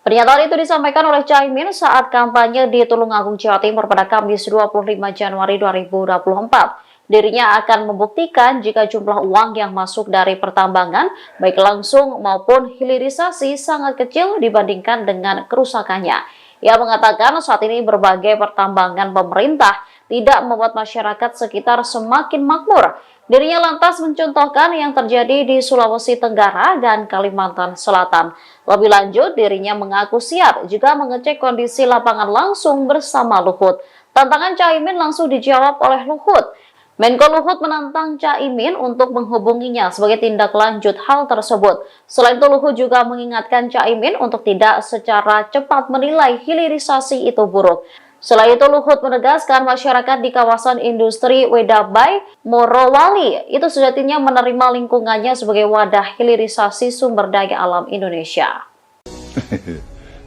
Pernyataan itu disampaikan oleh Caimin saat kampanye di Tulungagung, Jawa Timur pada Kamis 25 Januari 2024. Dirinya akan membuktikan jika jumlah uang yang masuk dari pertambangan, baik langsung maupun hilirisasi, sangat kecil dibandingkan dengan kerusakannya. Ia mengatakan saat ini berbagai pertambangan pemerintah tidak membuat masyarakat sekitar semakin makmur. Dirinya lantas mencontohkan yang terjadi di Sulawesi Tenggara dan Kalimantan Selatan. Lebih lanjut, dirinya mengaku siap jika mengecek kondisi lapangan langsung bersama Luhut. Tantangan Caimin langsung dijawab oleh Luhut. Menko Luhut menantang Caimin untuk menghubunginya sebagai tindak lanjut hal tersebut. Selain itu, Luhut juga mengingatkan Caimin untuk tidak secara cepat menilai hilirisasi itu buruk. Selain itu, Luhut menegaskan masyarakat di kawasan industri Wedabai, Morowali itu sejatinya menerima lingkungannya sebagai wadah hilirisasi sumber daya alam Indonesia.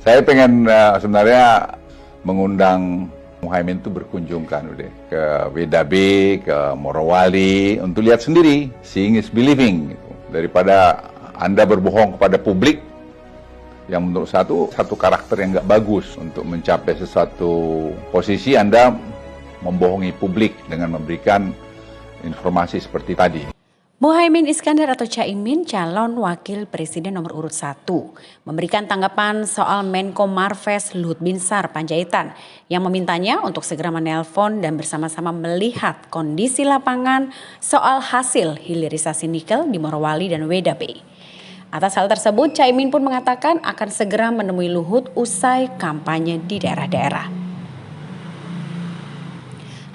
Saya pengen sebenarnya mengundang Muhaimin itu berkunjung kan udah ke Wedabai, ke Morowali untuk lihat sendiri, seeing is believing gitu. Daripada Anda berbohong kepada publik yang menurut satu karakter yang nggak bagus untuk mencapai sesuatu posisi. Anda membohongi publik dengan memberikan informasi seperti tadi. Muhaimin Iskandar atau Caimin, calon wakil presiden nomor urut 1, memberikan tanggapan soal Menko Marves Luhut Binsar Panjaitan yang memintanya untuk segera menelpon dan bersama-sama melihat kondisi lapangan soal hasil hilirisasi nikel di Morowali dan Wedabai. Atas hal tersebut, Caimin pun mengatakan akan segera menemui Luhut usai kampanye di daerah-daerah.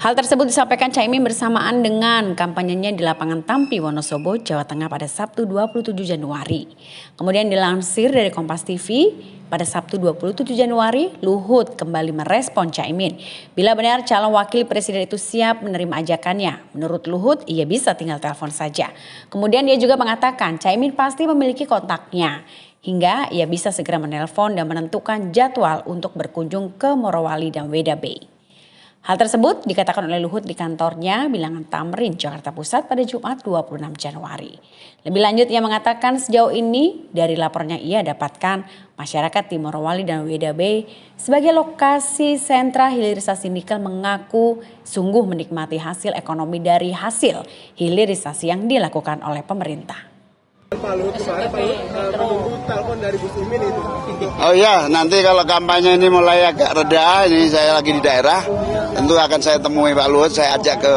Hal tersebut disampaikan Caimin bersamaan dengan kampanyenya di lapangan Tampi, Wonosobo, Jawa Tengah pada Sabtu 27 Januari. Kemudian dilansir dari Kompas TV, pada Sabtu 27 Januari, Luhut kembali merespon Caimin. Bila benar calon wakil presiden itu siap menerima ajakannya, menurut Luhut ia bisa tinggal telepon saja. Kemudian dia juga mengatakan Caimin pasti memiliki kontaknya, hingga ia bisa segera menelpon dan menentukan jadwal untuk berkunjung ke Morowali dan Wedabai. Hal tersebut dikatakan oleh Luhut di kantornya Bilangan Tamrin, Jakarta Pusat pada Jumat 26 Januari. Lebih lanjut ia mengatakan sejauh ini dari laporan yang ia dapatkan, masyarakat di Morowali dan Wedabai sebagai lokasi sentra hilirisasi nikel mengaku sungguh menikmati hasil ekonomi dari hasil hilirisasi yang dilakukan oleh pemerintah. Pak Luhut kemarin, Pak Luhut menunggu telepon dari Gus Imin itu. Oh ya, nanti kalau kampanye ini mulai agak reda, ini saya lagi di daerah, tentu akan saya temui Pak Luhut, saya ajak ke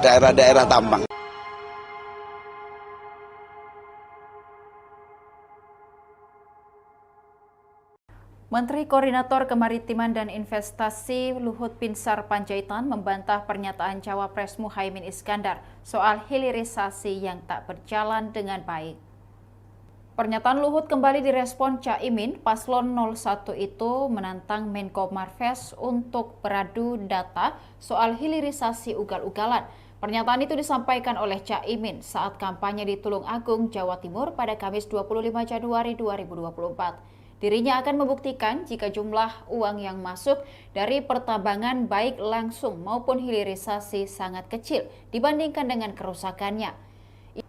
daerah-daerah tambang. Menteri Koordinator Kemaritiman dan Investasi Luhut Binsar Panjaitan membantah pernyataan Cawapres Muhaimin Iskandar soal hilirisasi yang tak berjalan dengan baik. Pernyataan Luhut kembali direspon Caimin. Paslon 01 itu menantang Menko Marves untuk beradu data soal hilirisasi ugal-ugalan. Pernyataan itu disampaikan oleh Caimin saat kampanye di Tulungagung, Jawa Timur pada Kamis 25 Januari 2024. Dirinya akan membuktikan jika jumlah uang yang masuk dari pertambangan baik langsung maupun hilirisasi sangat kecil dibandingkan dengan kerusakannya.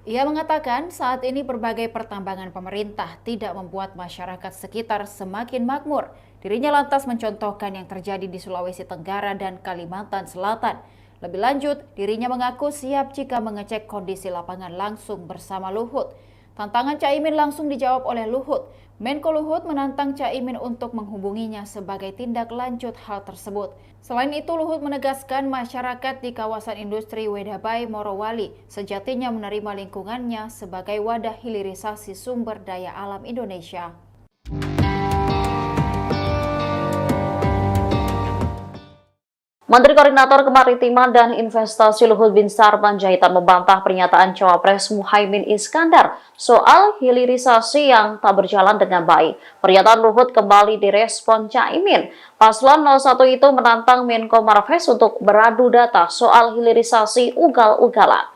Ia mengatakan saat ini berbagai pertambangan pemerintah tidak membuat masyarakat sekitar semakin makmur. Dirinya lantas mencontohkan yang terjadi di Sulawesi Tenggara dan Kalimantan Selatan. Lebih lanjut, dirinya mengaku siap jika mengecek kondisi lapangan langsung bersama Luhut. Tantangan Caimin langsung dijawab oleh Luhut. Menko Luhut menantang Caimin untuk menghubunginya sebagai tindak lanjut hal tersebut. Selain itu, Luhut menegaskan masyarakat di kawasan industri Wedabai, Morowali sejatinya menerima lingkungannya sebagai wadah hilirisasi sumber daya alam Indonesia. Menteri Koordinator Kemaritiman dan Investasi Luhut Binsar Panjaitan membantah pernyataan Cawapres Muhaimin Iskandar soal hilirisasi yang tak berjalan dengan baik. Pernyataan Luhut kembali direspon Caimin. Paslon 01 itu menantang Menko Marves untuk beradu data soal hilirisasi ugal-ugalan.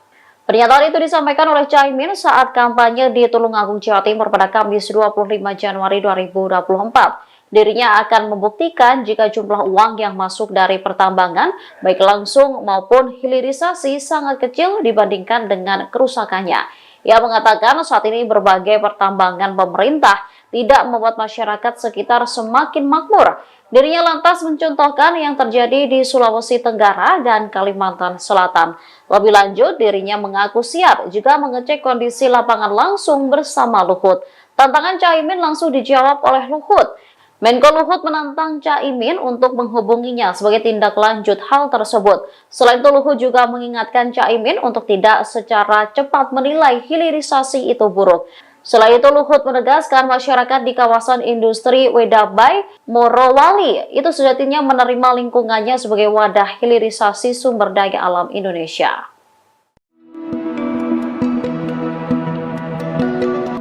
Pernyataan itu disampaikan oleh Caimin saat kampanye di Tulungagung, Jawa Timur pada Kamis 25 Januari 2024. Dirinya akan membuktikan jika jumlah uang yang masuk dari pertambangan, baik langsung maupun hilirisasi, sangat kecil dibandingkan dengan kerusakannya. Ia mengatakan saat ini berbagai pertambangan pemerintah tidak membuat masyarakat sekitar semakin makmur. Dirinya lantas mencontohkan yang terjadi di Sulawesi Tenggara dan Kalimantan Selatan. Lebih lanjut, dirinya mengaku siap jika mengecek kondisi lapangan langsung bersama Luhut. Tantangan Caimin langsung dijawab oleh Luhut. Menko Luhut menantang Caimin untuk menghubunginya sebagai tindak lanjut hal tersebut. Selain itu, Luhut juga mengingatkan Caimin untuk tidak secara cepat menilai hilirisasi itu buruk. Selain itu, Luhut menegaskan masyarakat di kawasan industri Wedabai, Morowali itu sejatinya menerima lingkungannya sebagai wadah hilirisasi sumber daya alam Indonesia.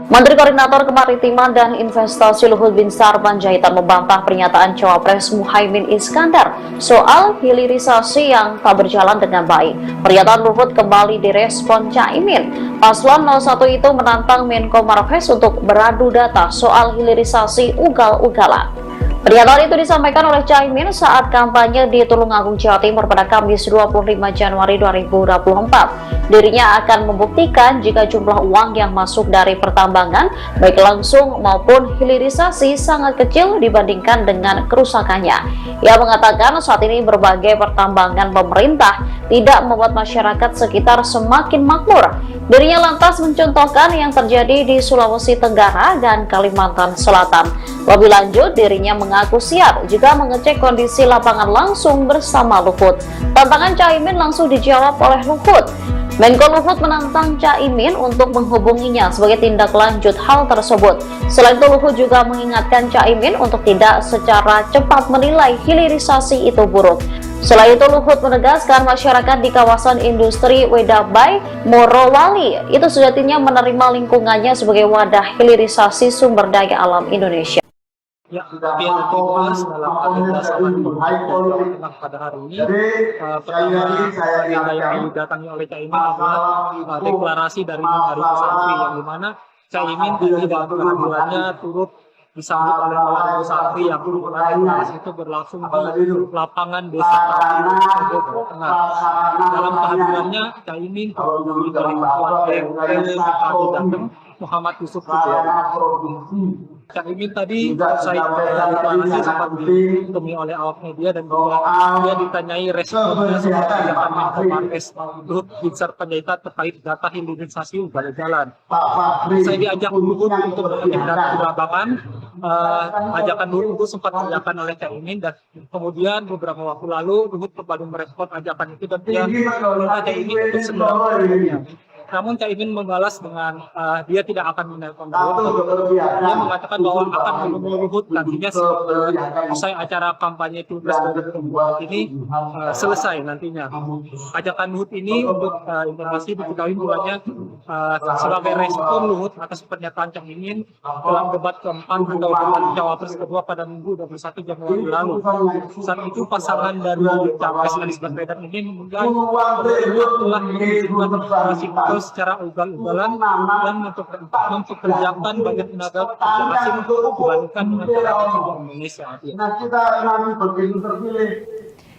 Menteri Koordinator Kemaritiman dan Investasi Luhut Binsar Panjaitan membantah pernyataan Cawapres Muhaimin Iskandar soal hilirisasi yang tak berjalan dengan baik. Pernyataan Luhut kembali direspon Caimin. Paslon 01 itu menantang Menko Marves untuk beradu data soal hilirisasi ugal-ugalan. Pernyataan itu disampaikan oleh Caimin saat kampanye di Tulungagung, Jawa Timur pada Kamis 25 Januari 2024. Dirinya akan membuktikan jika jumlah uang yang masuk dari pertambangan, baik langsung maupun hilirisasi, sangat kecil dibandingkan dengan kerusakannya. Ia mengatakan saat ini berbagai pertambangan pemerintah tidak membuat masyarakat sekitar semakin makmur. Dirinya lantas mencontohkan yang terjadi di Sulawesi Tenggara dan Kalimantan Selatan. Lebih lanjut, dirinya mengaku siap jika mengecek kondisi lapangan langsung bersama Luhut. Tantangan Caimin langsung dijawab oleh Luhut. Menko Luhut menantang Caimin untuk menghubunginya sebagai tindak lanjut hal tersebut. Selain itu, Luhut juga mengingatkan Caimin untuk tidak secara cepat menilai hilirisasi itu buruk. Selain itu, Luhut menegaskan masyarakat di kawasan industri Wedabai, Morowali itu sejatinya menerima lingkungannya sebagai wadah hilirisasi sumber daya alam Indonesia. Ya, tapi yang dibahas dalam agenda saman politik pada hari ini, pertama yang didatangi oleh Caimin adalah deklarasi dari Hari Santri, yang dimana Caimin tadi dalam kehadirannya turut disambut oleh para santri yang deklarasi itu berlangsung di lapangan desa Jawa Tengah. Dalam kehadirannya Caimin ditemui oleh Ketua MPK Jateng Muhammad Yusuf Caimin tadi usai deklarasi sempat ditemui oleh awak media dan juga dia ditanyai responnya seperti pernyataan Menko Marves Luhut Binsar Panjaitan terkait data hilirisasi ugal-ugalan. Saya diajak Luhut untuk mengecek data di lapangan. Ajakan Luhut itu sempat diajukan oleh Caimin dan kemudian beberapa waktu lalu Luhut kembali merespon ajakan itu dan dia meminta Caimin untuk segera menelponnya. Namun Caimin membalas dengan dia tidak akan menelpon Luhut. Dia mengatakan bahwa akan menemui Luhut nantinya selesai acara kampanye Pilpres 2024 ini selesai nantinya. Ajakan Luhut ini untuk informasi diketahui mulanya sebagai respon Luhut atas pernyataan Caimin dalam debat keempat atau debat Cawapres kedua pada Minggu 21 Januari lalu. Saat itu pasangan dari Capres Anies Baswedan ini menilai Luhut telah menunjukkan deklarasi secara ugal-ugalan dan mempekerjakan banyak tenaga kerja asing dibandingkan dengan tenaga kerja Indonesia.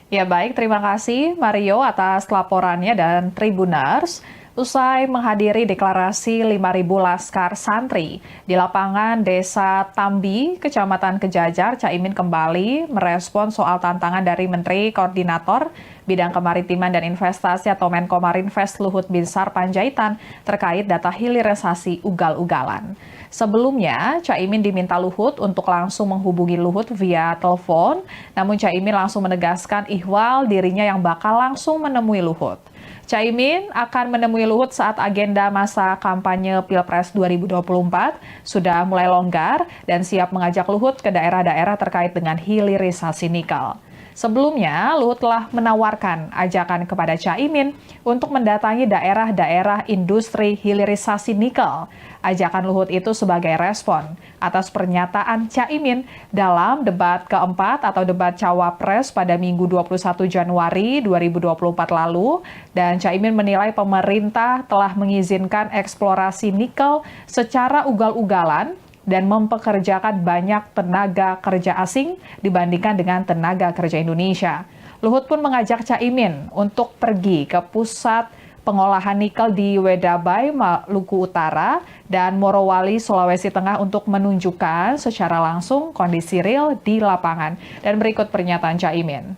Ya baik, terima kasih Mario atas laporannya dan Tribuners. Usai menghadiri deklarasi 5.000 laskar santri di lapangan Desa Tambi, Kecamatan Kejajar, Caimin kembali merespon soal tantangan dari Menteri Koordinator Bidang Kemaritiman dan Investasi atau Menko Marinvest Luhut Binsar Panjaitan terkait data hilirisasi ugal-ugalan. Sebelumnya, Caimin diminta Luhut untuk langsung menghubungi Luhut via telepon, namun Caimin langsung menegaskan ihwal dirinya yang bakal langsung menemui Luhut. Caimin akan menemui Luhut saat agenda masa kampanye Pilpres 2024 sudah mulai longgar dan siap mengajak Luhut ke daerah-daerah terkait dengan hilirisasi nikel. Sebelumnya, Luhut telah menawarkan ajakan kepada Caimin untuk mendatangi daerah-daerah industri hilirisasi nikel. Ajakan Luhut itu sebagai respon atas pernyataan Caimin dalam debat keempat atau debat Cawapres pada Minggu 21 Januari 2024 lalu, dan Caimin menilai pemerintah telah mengizinkan eksplorasi nikel secara ugal-ugalan dan mempekerjakan banyak tenaga kerja asing dibandingkan dengan tenaga kerja Indonesia. Luhut pun mengajak Caimin untuk pergi ke pusat pengolahan nikel di Wedabai, Maluku Utara, dan Morowali, Sulawesi Tengah untuk menunjukkan secara langsung kondisi real di lapangan. Dan berikut pernyataan Caimin.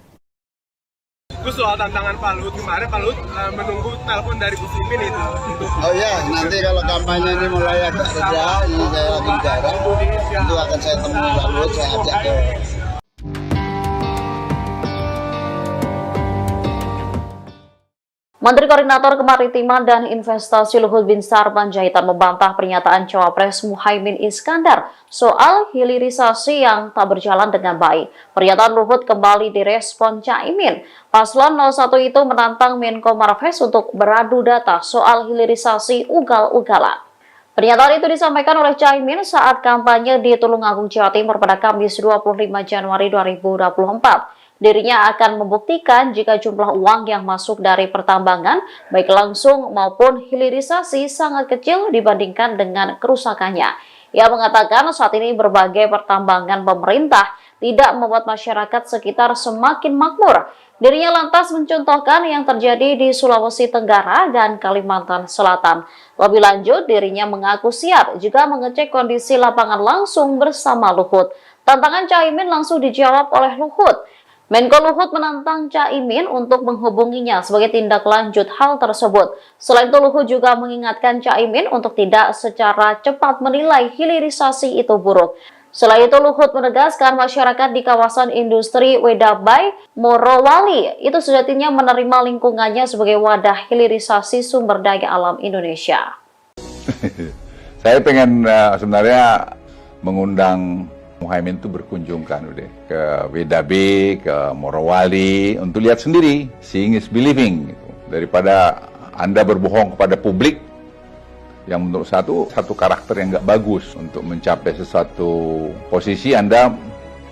Terus soal tantangan Pak Luhut kemarin, Pak Luhut menunggu telepon dari Gus Imin itu. Oh ya, nanti kalau kampanye ini mulai agak reda, ini saya lagi di daerah, itu akan saya temui Pak Luhut, saya ajak ke Menteri Koordinator Kemaritiman dan Investasi Luhut Binsar Panjaitan membantah pernyataan Cawapres Muhaimin Iskandar soal hilirisasi yang tak berjalan dengan baik. Pernyataan Luhut kembali direspon Caimin. Paslon 01 itu menantang Menko Marves untuk beradu data soal hilirisasi ugal-ugalan. Pernyataan itu disampaikan oleh Caimin saat kampanye di Tulungagung, Jawa Timur pada Kamis 25 Januari 2024. Dirinya akan membuktikan jika jumlah uang yang masuk dari pertambangan, baik langsung maupun hilirisasi, sangat kecil dibandingkan dengan kerusakannya. Ia mengatakan saat ini berbagai pertambangan pemerintah tidak membuat masyarakat sekitar semakin makmur. Dirinya lantas mencontohkan yang terjadi di Sulawesi Tenggara dan Kalimantan Selatan. Lebih lanjut, dirinya mengaku siap jika mengecek kondisi lapangan langsung bersama Luhut. Tantangan Caimin langsung dijawab oleh Luhut. Menko Luhut menantang Caimin untuk menghubunginya sebagai tindak lanjut hal tersebut. Selain itu, Luhut juga mengingatkan Caimin untuk tidak secara cepat menilai hilirisasi itu buruk. Selain itu, Luhut menegaskan masyarakat di kawasan industri Wedabai, Morowali itu sejatinya menerima lingkungannya sebagai wadah hilirisasi sumber daya alam Indonesia. Saya pengen sebenarnya mengundang Muhaimin itu berkunjung kan udah ke Wedabai, ke Morowali untuk lihat sendiri, seeing is believing gitu. Daripada Anda berbohong kepada publik yang menurut satu karakter yang nggak bagus untuk mencapai sesuatu posisi. Anda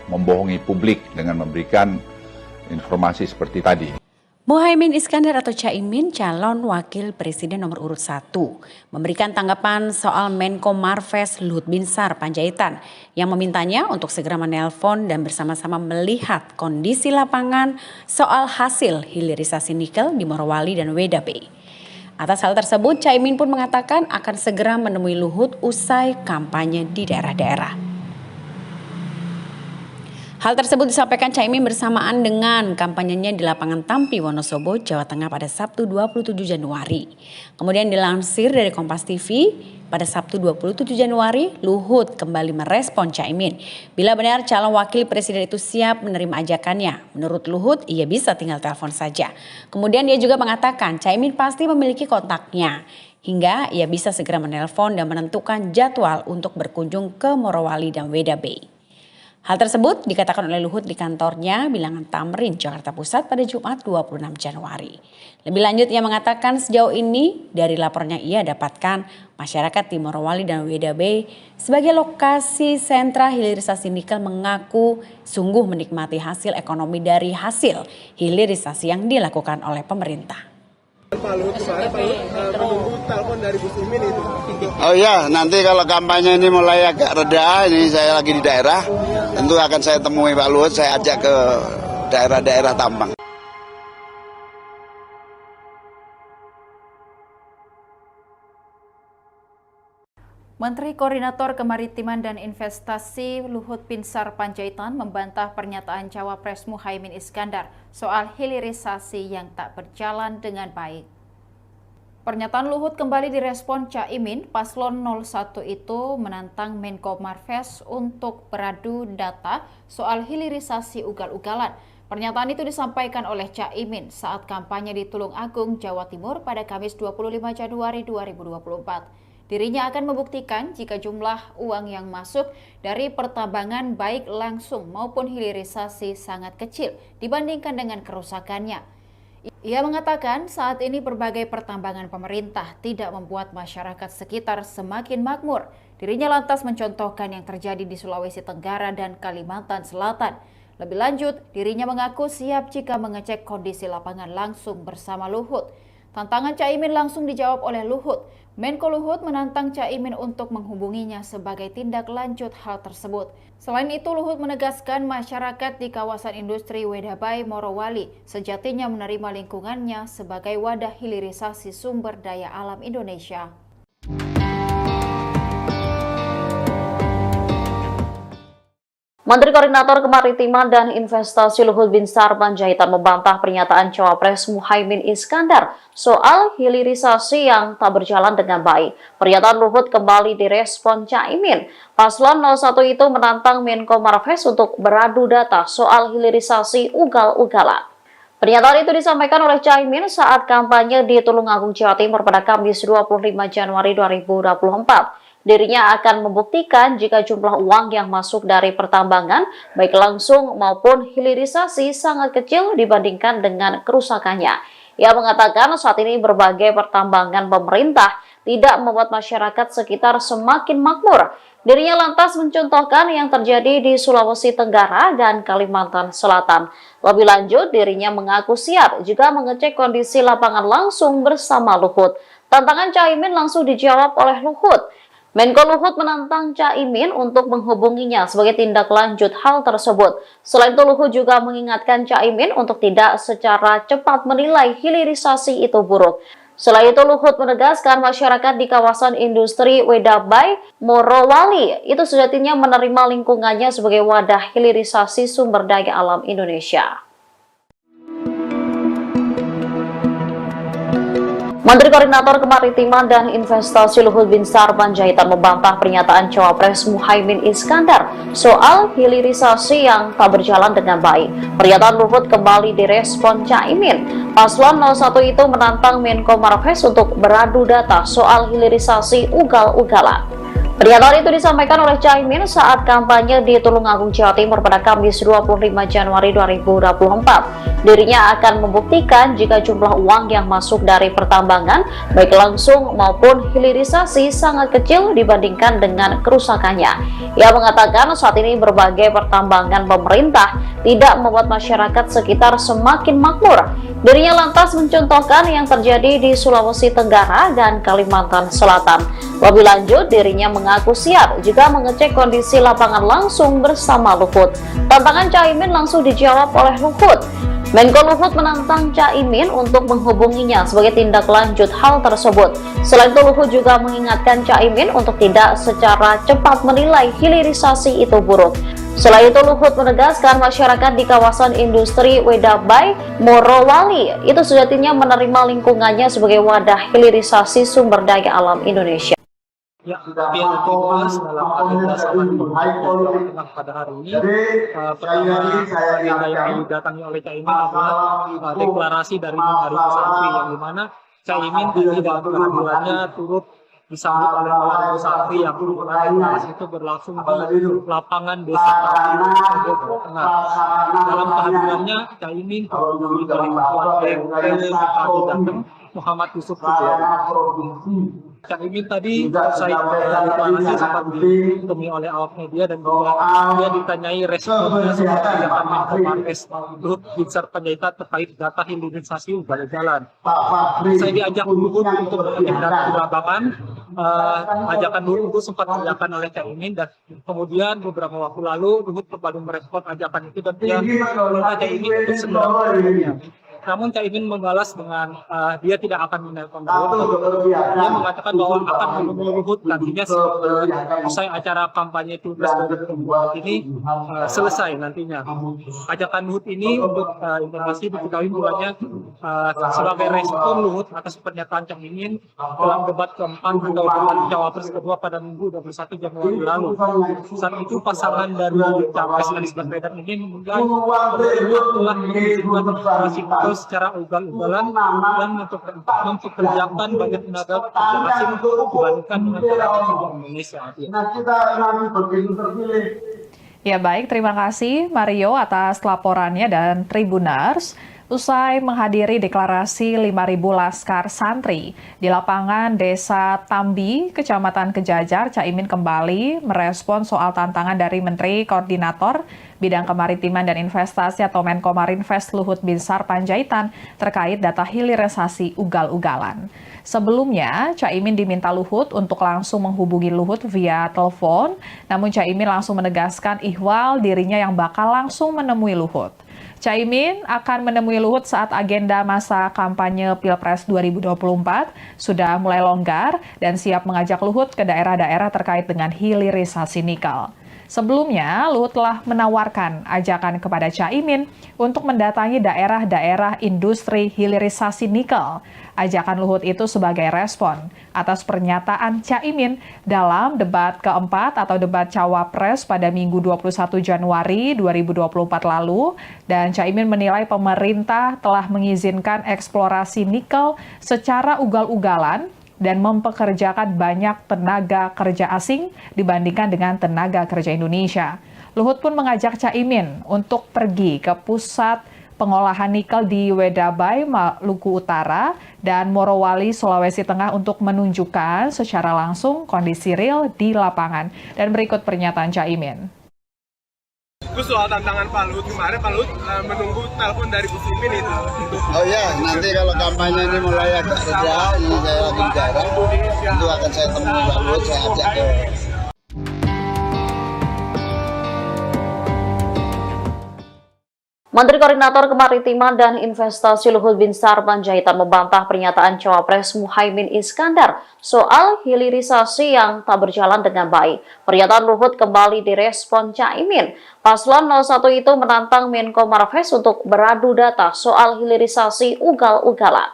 membohongi publik dengan memberikan informasi seperti tadi. Muhaimin Iskandar atau Caimin, calon wakil presiden nomor urut 1, memberikan tanggapan soal Menko Marves Luhut Binsar Panjaitan yang memintanya untuk segera menelpon dan bersama-sama melihat kondisi lapangan soal hasil hilirisasi nikel di Morowali dan Wedabai. Atas hal tersebut, Caimin pun mengatakan akan segera menemui Luhut usai kampanye di daerah-daerah. Hal tersebut disampaikan Caimin bersamaan dengan kampanyenya di lapangan Tampi, Wonosobo, Jawa Tengah pada Sabtu 27 Januari. Kemudian dilansir dari Kompas TV, pada Sabtu 27 Januari, Luhut kembali merespon Caimin. Bila benar calon wakil presiden itu siap menerima ajakannya, menurut Luhut ia bisa tinggal telepon saja. Kemudian dia juga mengatakan Caimin pasti memiliki kontaknya, hingga ia bisa segera menelpon dan menentukan jadwal untuk berkunjung ke Morowali dan Wedabai. Hal tersebut dikatakan oleh Luhut di kantornya Bilangan Tamrin, Jakarta Pusat pada Jumat 26 Januari. Lebih lanjut ia mengatakan sejauh ini dari laporannya ia dapatkan masyarakat di Morowali dan Wedabai sebagai lokasi sentra hilirisasi nikel mengaku sungguh menikmati hasil ekonomi dari hasil hilirisasi yang dilakukan oleh pemerintah. Pak Luhut kemarin Pak Luhut menunggu telepon dari Gus Imin itu. Oh iya, nanti kalau kampanye ini mulai agak reda, ini saya lagi di daerah, tentu akan saya temui Pak Luhut, saya ajak ke daerah-daerah tambang. Menteri Koordinator Kemaritiman dan Investasi Luhut Binsar Panjaitan membantah pernyataan Cawapres Muhaimin Iskandar soal hilirisasi yang tak berjalan dengan baik. Pernyataan Luhut kembali direspon Caimin, paslon 01 itu menantang Menko Marves untuk beradu data soal hilirisasi ugal-ugalan. Pernyataan itu disampaikan oleh Caimin saat kampanye di Tulung Agung, Jawa Timur pada Kamis 25 Januari 2024. Dirinya akan membuktikan jika jumlah uang yang masuk dari pertambangan baik langsung maupun hilirisasi sangat kecil dibandingkan dengan kerusakannya. Ia mengatakan saat ini berbagai pertambangan pemerintah tidak membuat masyarakat sekitar semakin makmur. Dirinya lantas mencontohkan yang terjadi di Sulawesi Tenggara dan Kalimantan Selatan. Lebih lanjut, dirinya mengaku siap jika mengecek kondisi lapangan langsung bersama Luhut. Tantangan Caimin langsung dijawab oleh Luhut. Menko Luhut menantang Caimin untuk menghubunginya sebagai tindak lanjut hal tersebut. Selain itu, Luhut menegaskan masyarakat di kawasan industri Wedabai, Morowali sejatinya menerima lingkungannya sebagai wadah hilirisasi sumber daya alam Indonesia. Menteri Koordinator Kemaritiman dan Investasi Luhut Binsar Panjaitan membantah pernyataan Cawapres Muhaimin Iskandar soal hilirisasi yang tak berjalan dengan baik. Pernyataan Luhut kembali direspon Caimin. Paslon 01 itu menantang Menko Marves untuk beradu data soal hilirisasi ugal-ugalan. Pernyataan itu disampaikan oleh Caimin saat kampanye di Tulung Agung, Jawa Timur pada Kamis 25 Januari 2024. Dirinya akan membuktikan jika jumlah uang yang masuk dari pertambangan, baik langsung maupun hilirisasi, sangat kecil dibandingkan dengan kerusakannya. Ia mengatakan saat ini berbagai pertambangan pemerintah tidak membuat masyarakat sekitar semakin makmur. Dirinya lantas mencontohkan yang terjadi di Sulawesi Tenggara dan Kalimantan Selatan. Lebih lanjut, dirinya mengaku siap jika mengecek kondisi lapangan langsung bersama Luhut. Tantangan Caimin langsung dijawab oleh Luhut. Menko Luhut menantang Caimin untuk menghubunginya sebagai tindak lanjut hal tersebut. Selain itu, Luhut juga mengingatkan Caimin untuk tidak secara cepat menilai hilirisasi itu buruk. Selain itu, Luhut menegaskan masyarakat di kawasan industri Wedabai, Morowali itu sejatinya menerima lingkungannya sebagai wadah hilirisasi sumber daya alam Indonesia. Menteri Koordinator Kemaritiman dan Investasi Luhut Binsar Panjaitan membantah pernyataan Cawapres Muhaimin Iskandar soal hilirisasi yang tak berjalan dengan baik. Pernyataan Luhut kembali direspon Caimin. Paslon 01 itu menantang Menko Marves untuk beradu data soal hilirisasi ugal-ugalan. Pernyataan itu disampaikan oleh Caimin saat kampanye di Tulung Agung, Jawa Timur pada Kamis 25 Januari 2024. Dirinya akan membuktikan jika jumlah uang yang masuk dari pertambangan, baik langsung maupun hilirisasi, sangat kecil dibandingkan dengan kerusakannya. Ia mengatakan saat ini berbagai pertambangan pemerintah tidak membuat masyarakat sekitar semakin makmur. Dirinya lantas mencontohkan yang terjadi di Sulawesi Tenggara dan Kalimantan Selatan. Lebih lanjut, dirinya mengaku siap jika mengecek kondisi lapangan langsung bersama Luhut. Tantangan Caimin langsung dijawab oleh Luhut. Menko Luhut menantang Caimin untuk menghubunginya sebagai tindak lanjut hal tersebut. Selain itu, Luhut juga mengingatkan Caimin untuk tidak secara cepat menilai hilirisasi itu buruk. Selain itu, Luhut menegaskan masyarakat di kawasan industri Wedabai, Morowali itu sejatinya menerima lingkungannya sebagai wadah hilirisasi sumber daya alam Indonesia. Ya, seperti yang dibahas dalam agenda Samaran Politik Tengah pada hari ini, pertama agenda yang didatangi oleh Caimin adalah deklarasi dari Hari Santri, yang dimana Caimin tadi dalam kehadirannya turut disambut oleh para santri yang deklarasi itu berlangsung di lapangan Desa Tambi, Jawa Tengah. Dalam kehadirannya, Caimin ditemui oleh Ketua DPP PKB Jateng, Muhammad Yusuf Pujiawan. Caimin tadi usai deklarasi sempat ditemui oleh awak media dan juga dia ditanyai responnya seperti kebijakan Menko Marves Luhut Binsar Panjaitan terkait data hilirisasi ugal-ugalan. Saya diajak Luhut untuk mengecek data di lapangan. Ajakan Luhut itu sempat diajakan oleh Caimin dan kemudian beberapa waktu lalu Luhut kembali merespon ajakan itu dan dia meminta Caimin untuk segera menelponnya. Namun Caimin membalas dengan dia tidak akan menelpon Luhut. Dia mengatakan bahwa akan menemui Luhut nantinya usai acara kampanye Pilpres 2024 ini selesai nantinya. Ajakan Luhut ini untuk informasi diketahui mulanya sebagai respon Luhut atas pernyataan Caimin dalam debat keempat atau debat cawapres kedua pada Minggu 21 Januari lalu. Saat itu pasangan dari Capres Anies Baswedan ini menilai Luhut telah menunjukkan deklarasi secara ugal-ugalan dan mempekerjakan banyak tenaga kerja asing dibandingkan dengan tenaga kerja Indonesia. Ya baik, terima kasih Mario atas laporannya dan Tribuners. Usai menghadiri deklarasi 5.000 laskar santri di lapangan Desa Tambi, Kecamatan Kejajar, Caimin kembali merespon soal tantangan dari Menteri Koordinator Bidang Kemaritiman dan Investasi atau Menko Marinvest Luhut Binsar Panjaitan terkait data hilirisasi ugal-ugalan. Sebelumnya, Caimin diminta Luhut untuk langsung menghubungi Luhut via telepon, namun Caimin langsung menegaskan ihwal dirinya yang bakal langsung menemui Luhut. Caimin akan menemui Luhut saat agenda masa kampanye Pilpres 2024 sudah mulai longgar dan siap mengajak Luhut ke daerah-daerah terkait dengan hilirisasi nikel. Sebelumnya, Luhut telah menawarkan ajakan kepada Caimin untuk mendatangi daerah-daerah industri hilirisasi nikel. Ajakan Luhut itu sebagai respon atas pernyataan Caimin dalam debat keempat atau debat Cawapres pada Minggu 21 Januari 2024 lalu, dan Caimin menilai pemerintah telah mengizinkan eksplorasi nikel secara ugal-ugalan dan mempekerjakan banyak tenaga kerja asing dibandingkan dengan tenaga kerja Indonesia. Luhut pun mengajak Caimin untuk pergi ke pusat pengolahan nikel di Wedabai, Maluku Utara, dan Morowali, Sulawesi Tengah untuk menunjukkan secara langsung kondisi real di lapangan. Dan berikut pernyataan Caimin. Terus soal tantangan Pak Luhut kemarin, Pak Luhut menunggu telepon dari Gus Imin itu. Oh ya, nanti kalau kampanye ini mulai agak reda, ini saya lagi di daerah, itu akan saya temui Pak Luhut, saya ajak ke Menteri Koordinator Kemaritiman dan Investasi Luhut Binsar Panjaitan membantah pernyataan Cawapres Muhaimin Iskandar soal hilirisasi yang tak berjalan dengan baik. Pernyataan Luhut kembali direspon Caimin. Paslon 01 itu menantang Menko Marves untuk beradu data soal hilirisasi ugal-ugalan.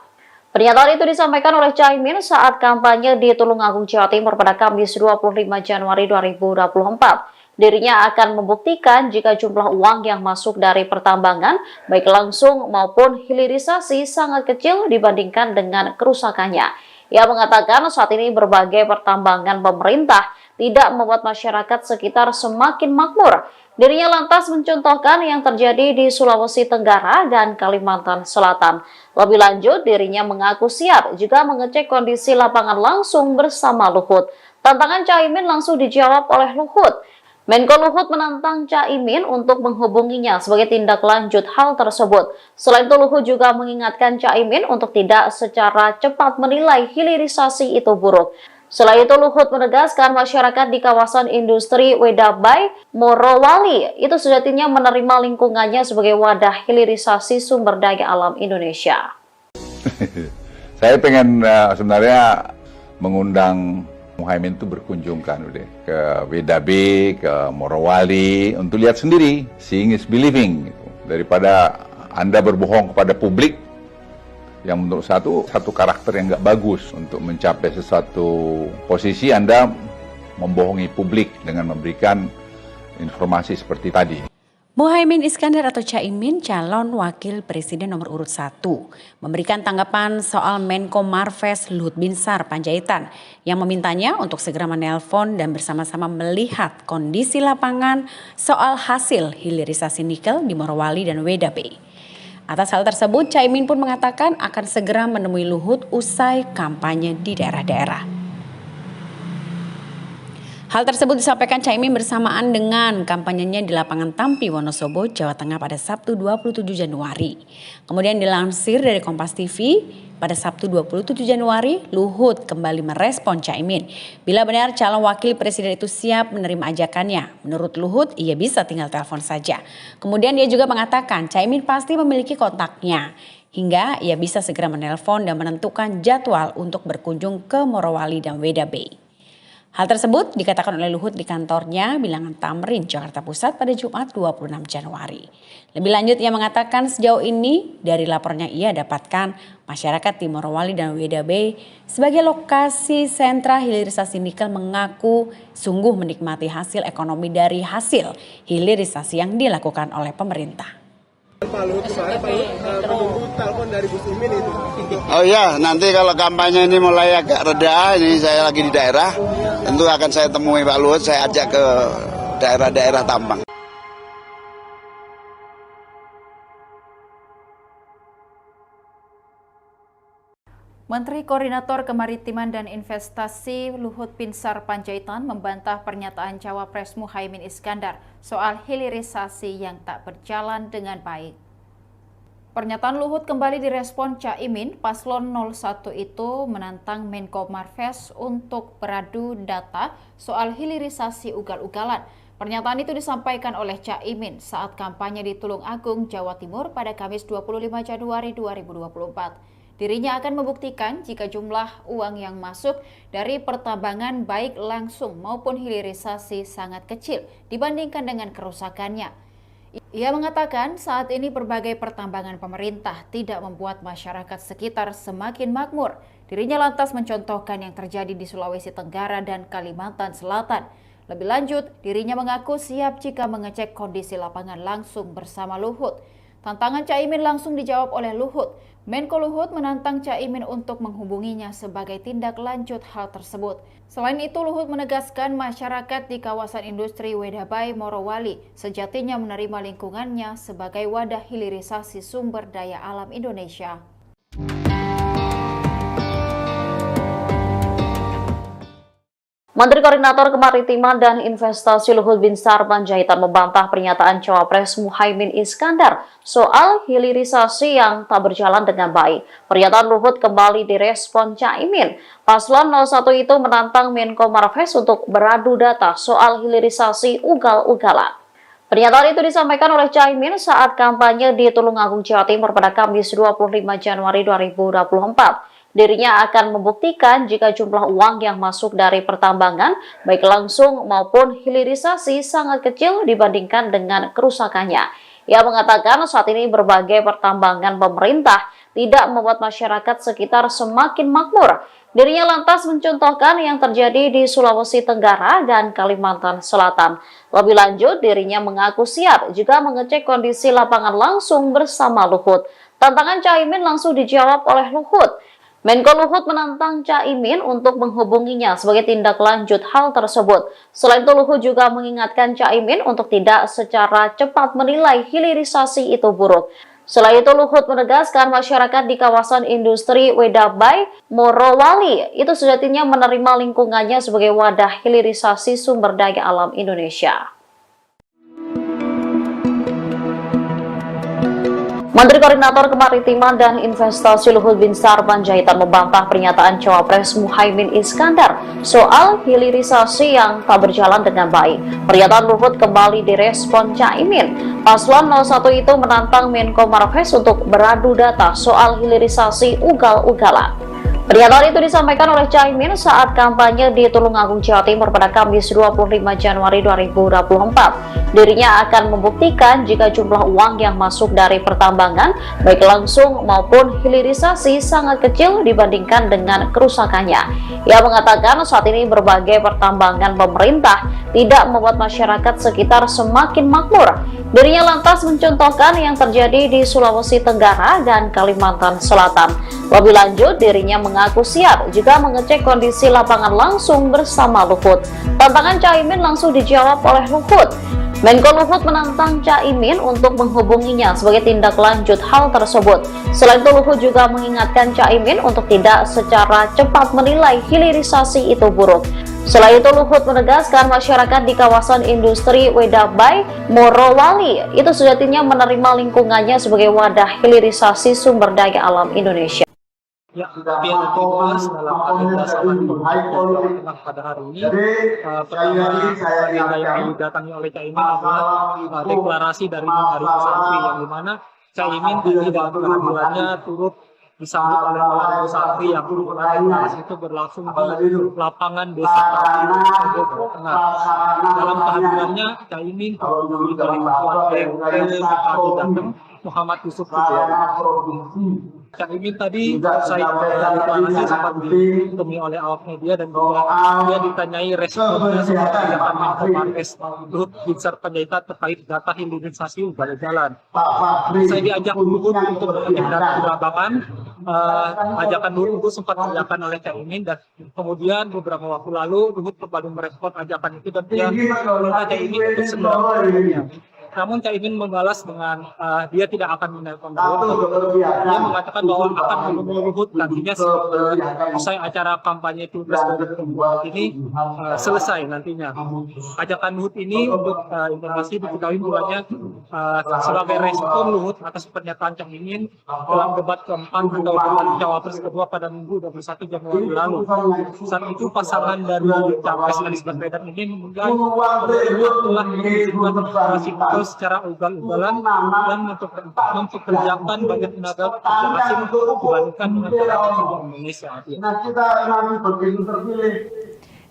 Pernyataan itu disampaikan oleh Caimin saat kampanye di Tulungagung, Jawa Timur pada Kamis 25 Januari 2024. Dirinya akan membuktikan jika jumlah uang yang masuk dari pertambangan, baik langsung maupun hilirisasi, sangat kecil dibandingkan dengan kerusakannya. Ia mengatakan saat ini berbagai pertambangan pemerintah tidak membuat masyarakat sekitar semakin makmur. Dirinya lantas mencontohkan yang terjadi di Sulawesi Tenggara dan Kalimantan Selatan. Lebih lanjut, dirinya mengaku siap jika mengecek kondisi lapangan langsung bersama Luhut. Tantangan Caimin langsung dijawab oleh Luhut. Menko Luhut menantang Caimin untuk menghubunginya sebagai tindak lanjut hal tersebut. Selain itu, Luhut juga mengingatkan Caimin untuk tidak secara cepat menilai hilirisasi itu buruk. Selain itu, Luhut menegaskan masyarakat di kawasan industri Wedabai, Morowali itu sejatinya menerima lingkungannya sebagai wadah hilirisasi sumber daya alam Indonesia. Saya pengen sebenarnya mengundang Muhaimin itu berkunjung kan udah ke Wedabai, ke Morowali untuk lihat sendiri, seeing is believing gitu. Daripada Anda berbohong kepada publik yang menurut satu karakter yang nggak bagus untuk mencapai sesuatu posisi. Anda membohongi publik dengan memberikan informasi seperti tadi. Muhaimin Iskandar atau Caimin, calon wakil presiden nomor urut 1, memberikan tanggapan soal Menko Marves Luhut Binsar Panjaitan yang memintanya untuk segera menelpon dan bersama-sama melihat kondisi lapangan soal hasil hilirisasi nikel di Morowali dan Wedabai. Atas hal tersebut, Caimin pun mengatakan akan segera menemui Luhut usai kampanye di daerah-daerah. Hal tersebut disampaikan Caimin bersamaan dengan kampanyenya di lapangan Tampi, Wonosobo, Jawa Tengah pada Sabtu 27 Januari. Kemudian dilansir dari Kompas TV, pada Sabtu 27 Januari, Luhut kembali merespon Caimin. Bila benar calon wakil presiden itu siap menerima ajakannya, menurut Luhut ia bisa tinggal telepon saja. Kemudian dia juga mengatakan Caimin pasti memiliki kontaknya, hingga ia bisa segera menelpon dan menentukan jadwal untuk berkunjung ke Morowali dan Weda Bay. Hal tersebut dikatakan oleh Luhut di kantornya Bilangan Tamrin, Jakarta Pusat pada Jumat 26 Januari. Lebih lanjut ia mengatakan sejauh ini dari laporannya ia dapatkan masyarakat di Morowali dan Weda Bay sebagai lokasi sentra hilirisasi nikel mengaku sungguh menikmati hasil ekonomi dari hasil hilirisasi yang dilakukan oleh pemerintah. Pak Luhut kemarin menunggu telepon dari Gus Imin itu. Oh iya, nanti kalau kampanye ini mulai agak reda, ini saya lagi di daerah, tentu akan saya temui Pak Luhut, saya ajak ke daerah-daerah tambang. Menteri Koordinator Kemaritiman dan Investasi Luhut Binsar Panjaitan membantah pernyataan Cawapres Muhaimin Iskandar soal hilirisasi yang tak berjalan dengan baik. Pernyataan Luhut kembali direspon Caimin, paslon 01 itu menantang Menko Marves untuk beradu data soal hilirisasi ugal-ugalan. Pernyataan itu disampaikan oleh Caimin saat kampanye di Tulung Agung, Jawa Timur pada Kamis 25 Januari 2024. Dirinya akan membuktikan jika jumlah uang yang masuk dari pertambangan baik langsung maupun hilirisasi sangat kecil dibandingkan dengan kerusakannya. Ia mengatakan saat ini berbagai pertambangan pemerintah tidak membuat masyarakat sekitar semakin makmur. Dirinya lantas mencontohkan yang terjadi di Sulawesi Tenggara dan Kalimantan Selatan. Lebih lanjut, dirinya mengaku siap jika mengecek kondisi lapangan langsung bersama Luhut. Tantangan Caimin langsung dijawab oleh Luhut. Menko Luhut menantang Caimin untuk menghubunginya sebagai tindak lanjut hal tersebut. Selain itu, Luhut menegaskan masyarakat di kawasan industri Weda Bay, Morowali sejatinya menerima lingkungannya sebagai wadah hilirisasi sumber daya alam Indonesia. Menteri Koordinator Kemaritiman dan Investasi Luhut Binsar Panjaitan membantah pernyataan Cawapres Muhaimin Iskandar soal hilirisasi yang tak berjalan dengan baik. Pernyataan Luhut kembali direspon Caimin. Paslon 01 itu menantang Menko Marves untuk beradu data soal hilirisasi ugal-ugalan. Pernyataan itu disampaikan oleh Caimin saat kampanye di Tulung Agung, Jawa Timur pada Kamis 25 Januari 2024. Dirinya akan membuktikan jika jumlah uang yang masuk dari pertambangan, baik langsung maupun hilirisasi, sangat kecil dibandingkan dengan kerusakannya. Ia mengatakan saat ini berbagai pertambangan pemerintah tidak membuat masyarakat sekitar semakin makmur. Dirinya lantas mencontohkan yang terjadi di Sulawesi Tenggara dan Kalimantan Selatan. Lebih lanjut, dirinya mengaku siap jika mengecek kondisi lapangan langsung bersama Luhut. Tantangan Caimin langsung dijawab oleh Luhut. Menko Luhut menantang Caimin untuk menghubunginya sebagai tindak lanjut hal tersebut. Selain itu, Luhut juga mengingatkan Caimin untuk tidak secara cepat menilai hilirisasi itu buruk. Selain itu, Luhut menegaskan masyarakat di kawasan industri Weda Bay, Morowali itu sejatinya menerima lingkungannya sebagai wadah hilirisasi sumber daya alam Indonesia. Menteri Koordinator Kemaritiman dan Investasi Luhut Binsar Panjaitan membantah pernyataan Cawapres Muhaimin Iskandar soal hilirisasi yang tak berjalan dengan baik. Pernyataan Luhut kembali direspon Caimin. Paslon 01 itu menantang Menko Marves untuk beradu data soal hilirisasi ugal-ugalan. Pernyataan itu disampaikan oleh Caimin saat kampanye di Tulung Agung, Jawa Timur pada Kamis 25 Januari 2024. Dirinya akan membuktikan jika jumlah uang yang masuk dari pertambangan, baik langsung maupun hilirisasi, sangat kecil dibandingkan dengan kerusakannya. Ia mengatakan saat ini berbagai pertambangan pemerintah tidak membuat masyarakat sekitar semakin makmur. Dirinya lantas mencontohkan yang terjadi di Sulawesi Tenggara dan Kalimantan Selatan. Lebih lanjut, dirinya mengaku siap jika mengecek kondisi lapangan langsung bersama Luhut. Tantangan Caimin langsung dijawab oleh Luhut. Menko Luhut menantang Caimin untuk menghubunginya sebagai tindak lanjut hal tersebut. Selain itu, Luhut juga mengingatkan Caimin untuk tidak secara cepat menilai hilirisasi itu buruk. Selain itu, Luhut menegaskan masyarakat di kawasan industri Wedabai, Morowali itu sejatinya menerima lingkungannya sebagai wadah hilirisasi sumber daya alam Indonesia. Ya, tapi yang dibahas dalam agenda Samaran Politik pada hari ini, pertama agenda yang didatangi oleh Caimin adalah deklarasi dari 5.000 santri, yang dimana Caimin tadi dalam kehadirannya turut disambut oleh 5.000 santri yang deklarasi itu berlangsung di lapangan Desa Tambi, Jawa Tengah. Dalam kehadirannya, Caimin ditemui oleh Ketua PKD Jateng, Muhammad Yusuf Caimin tadi usai deklarasi sempat ditemui oleh awak media dan juga dia ditanyai responnya seperti kebijakan Menko Marves Luhut Binsar Panjaitan terkait data hilirisasi ugal-ugalan. Saya diajak Luhut untuk beragenda di lapangan. Ajakan Luhut itu sempat diajakan oleh Caimin, dan kemudian beberapa waktu lalu Luhut kembali merespon ajakan itu dan dia meminta Caimin untuk segera bertemu. Namun Caimin membalas dengan dia tidak akan menelpon Luhut. Dia mengatakan bahwa akan menemui Luhut nantinya usai acara kampanye Pilpres 2024 ini selesai nantinya. Ajakan Luhut ini untuk informasi diketahui mulanya sebagai respon Luhut atas pernyataan Caimin dalam debat keempat atau debat Cawapres kedua pada Minggu 21 Januari lalu. Saat itu pasangan dari Capres Anies Baswedan ini menilai Luhut telah menunjukkan deklarasi secara ugal-ugalan dan mempekerjakan banyak tenaga kerja asing dibandingkan dengan tenaga Indonesia.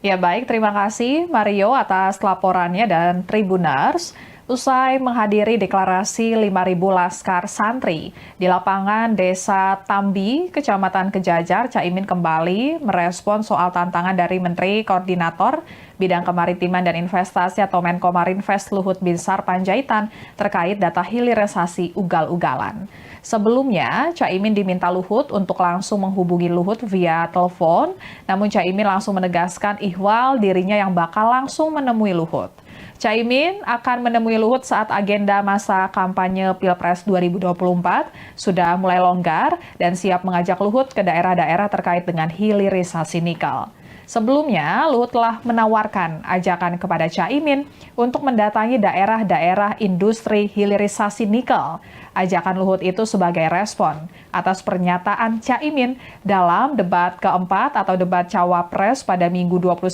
Ya baik, terima kasih Mario atas laporannya dan Tribunars. Usai menghadiri deklarasi 5.000 laskar santri di lapangan Desa Tambi, Kecamatan Kejajar, Caimin kembali merespon soal tantangan dari Menteri Koordinator Bidang Kemaritiman dan Investasi atau Menko Marinvest Luhut Binsar Panjaitan terkait data hilirisasi ugal-ugalan. Sebelumnya, Caimin diminta Luhut untuk langsung menghubungi Luhut via telepon, namun Caimin langsung menegaskan ihwal dirinya yang bakal langsung menemui Luhut. Caimin akan menemui Luhut saat agenda masa kampanye Pilpres 2024 sudah mulai longgar dan siap mengajak Luhut ke daerah-daerah terkait dengan hilirisasi nikel. Sebelumnya, Luhut telah menawarkan ajakan kepada Caimin untuk mendatangi daerah-daerah industri hilirisasi nikel. Ajakan Luhut itu sebagai respon atas pernyataan Caimin dalam debat keempat atau debat Cawapres pada Minggu 21